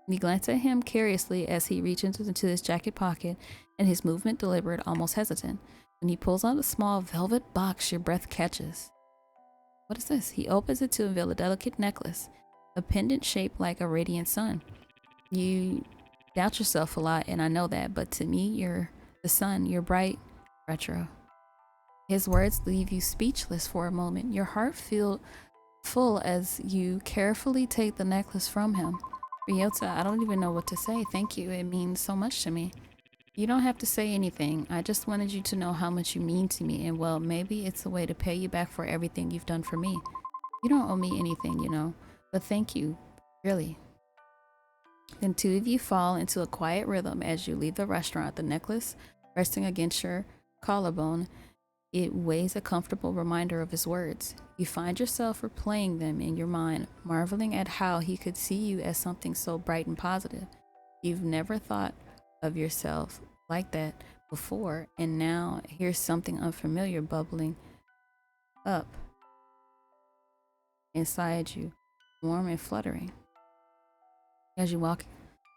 You glance at him curiously as he reaches into his jacket pocket, and his movement deliberate, almost hesitant. When he pulls out a small velvet box, your breath catches. What is this? He opens it to unveil a delicate necklace, a pendant shaped like a radiant sun. You doubt yourself a lot, and I know that, but to me, you're the sun, you're bright, retro. His words leave you speechless for a moment. Your heart feels full as you carefully take the necklace from him. Ryota, I don't even know what to say. Thank you. It means so much to me. You don't have to say anything. I just wanted you to know how much you mean to me, and well, maybe it's a way to pay you back for everything you've done for me. You don't owe me anything, you know, but thank you, really. Then two of you fall into a quiet rhythm as you leave the restaurant, the necklace resting against your collarbone. It weighs a comfortable reminder of his words. You find yourself replaying them in your mind, marveling at how he could see you as something so bright and positive. You've never thought of yourself like that before, and now here's something unfamiliar bubbling up inside you, warm and fluttering. As you walk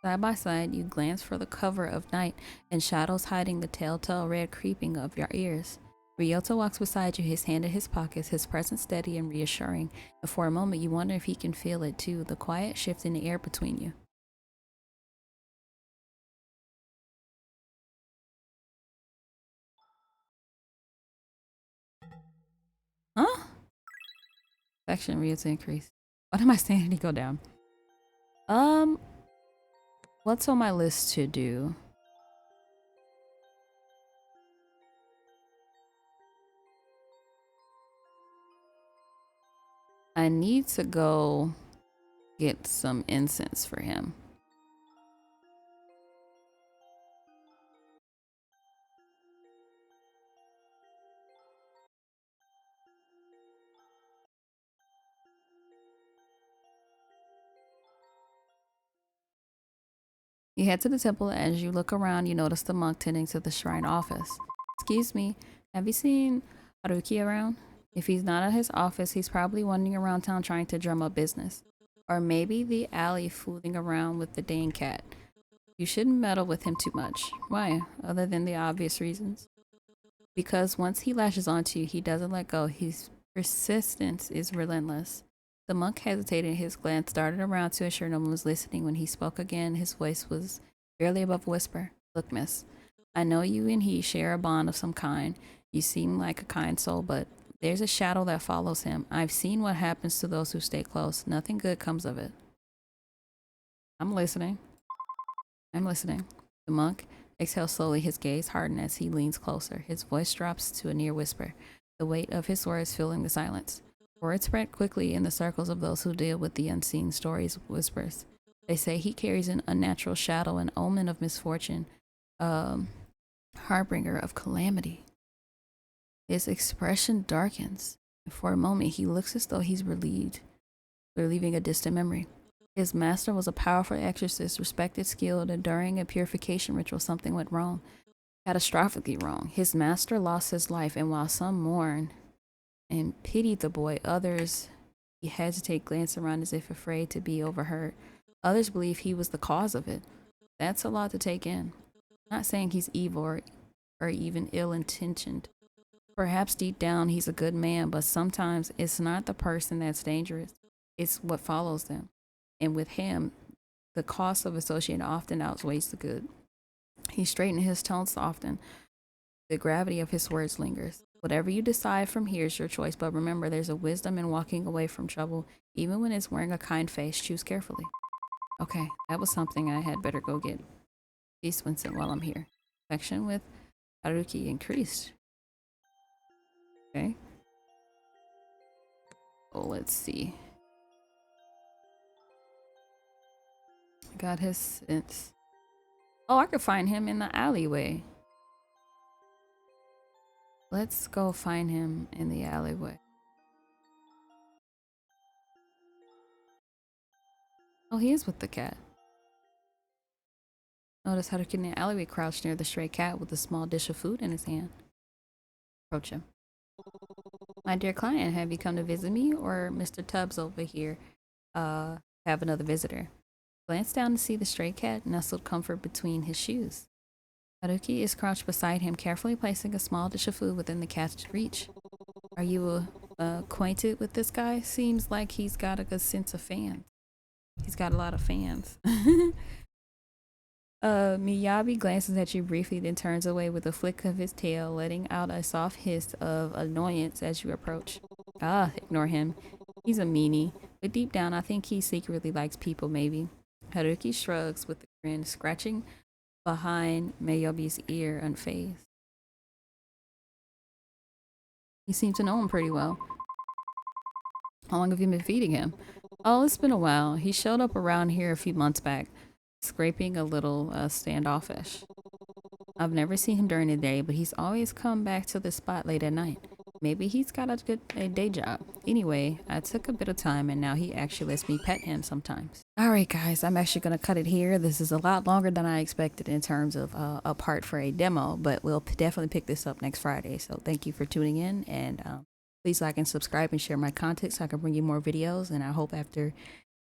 side by side, you glance for the cover of night and shadows hiding the telltale red creeping of your ears. Ryota walks beside you, his hand in his pockets, his presence steady and reassuring, and for a moment you wonder if he can feel it too, the quiet shift in the air between you. Huh? Affection rates increase. Why did my sanity go down? What's on my list to do? I need to go get some incense for him. You head to the temple. As you look around, you notice the monk tending to the shrine office. Excuse me, have you seen Haruki around? If he's not at his office, he's probably wandering around town trying to drum up business. Or maybe the alley fooling around with the dang cat. You shouldn't meddle with him too much. Why? Other than the obvious reasons. Because once he lashes onto you, he doesn't let go. His persistence is relentless. The monk hesitated. His glance darted around to ensure no one was listening. When he spoke again, his voice was barely above a whisper. Look, miss, I know you and he share a bond of some kind. You seem like a kind soul, but there's a shadow that follows him. I've seen what happens to those who stay close. Nothing good comes of it. I'm listening. I'm listening. The monk exhales slowly, his gaze hardened as he leans closer. His voice drops to a near whisper, the weight of his words filling the silence. Words spread quickly in the circles of those who deal with the unseen stories whispers. They say he carries an unnatural shadow, an omen of misfortune, harbinger of calamity. His expression darkens. For a moment, he looks as though he's relieving a distant memory. His master was a powerful exorcist, respected, skilled, and during a purification ritual, something went wrong. Catastrophically wrong. His master lost his life, and while some mourned and pitied the boy, others he hesitate, glance around as if afraid to be overheard. Others believe he was the cause of it. That's a lot to take in. Not saying he's evil or even ill-intentioned. Perhaps deep down he's a good man, but sometimes it's not the person that's dangerous. It's what follows them. And with him, the cost of associating often outweighs the good. He straightened his tone softened. The gravity of his words lingers. Whatever you decide from here is your choice, but remember there's a wisdom in walking away from trouble, even when it's wearing a kind face. Choose carefully. Okay, that was something I had better go get. Peace, Winston, while I'm here. Affection with Haruki increased. Okay. Oh, let's see. Got his sense. Oh, I could find him in the alleyway. Let's go find him in the alleyway. Oh, he is with the cat. Notice Haruki in the alleyway crouched near the stray cat with a small dish of food in his hand. Approach him. My dear client, have you come to visit me, or Mr. Tubbs over here have another visitor? Glance down to see the stray cat nestled comfort between his shoes. Haruki is crouched beside him, carefully placing a small dish of food within the cat's reach. Are you acquainted with this guy? Seems like he's got a good sense of fans. He's got a lot of fans. Miyabi glances at you briefly, then turns away with a flick of his tail, letting out a soft hiss of annoyance as you approach. Ah, ignore him. He's a meanie, but deep down I think he secretly likes people, maybe. Haruki shrugs with a grin, scratching behind Miyabi's ear unfazed. You seem to know him pretty well. How long have you been feeding him? Oh, it's been a while. He showed up around here a few months back, scraping a little standoffish. I've never seen him during the day, but he's always come back to the spot late at night. Maybe he's got a day job. Anyway, I took a bit of time and now he actually lets me pet him sometimes. Alright guys, I'm actually going to cut it here. This is a lot longer than I expected in terms of a part for a demo, but we'll definitely pick this up next Friday. So thank you for tuning in, and please like and subscribe and share my content so I can bring you more videos. And I hope after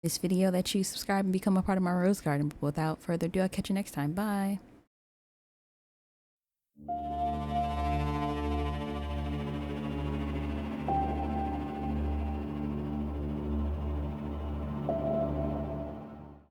this video that you subscribe and become a part of my rose garden. But without further ado, I'll catch you next time. Bye.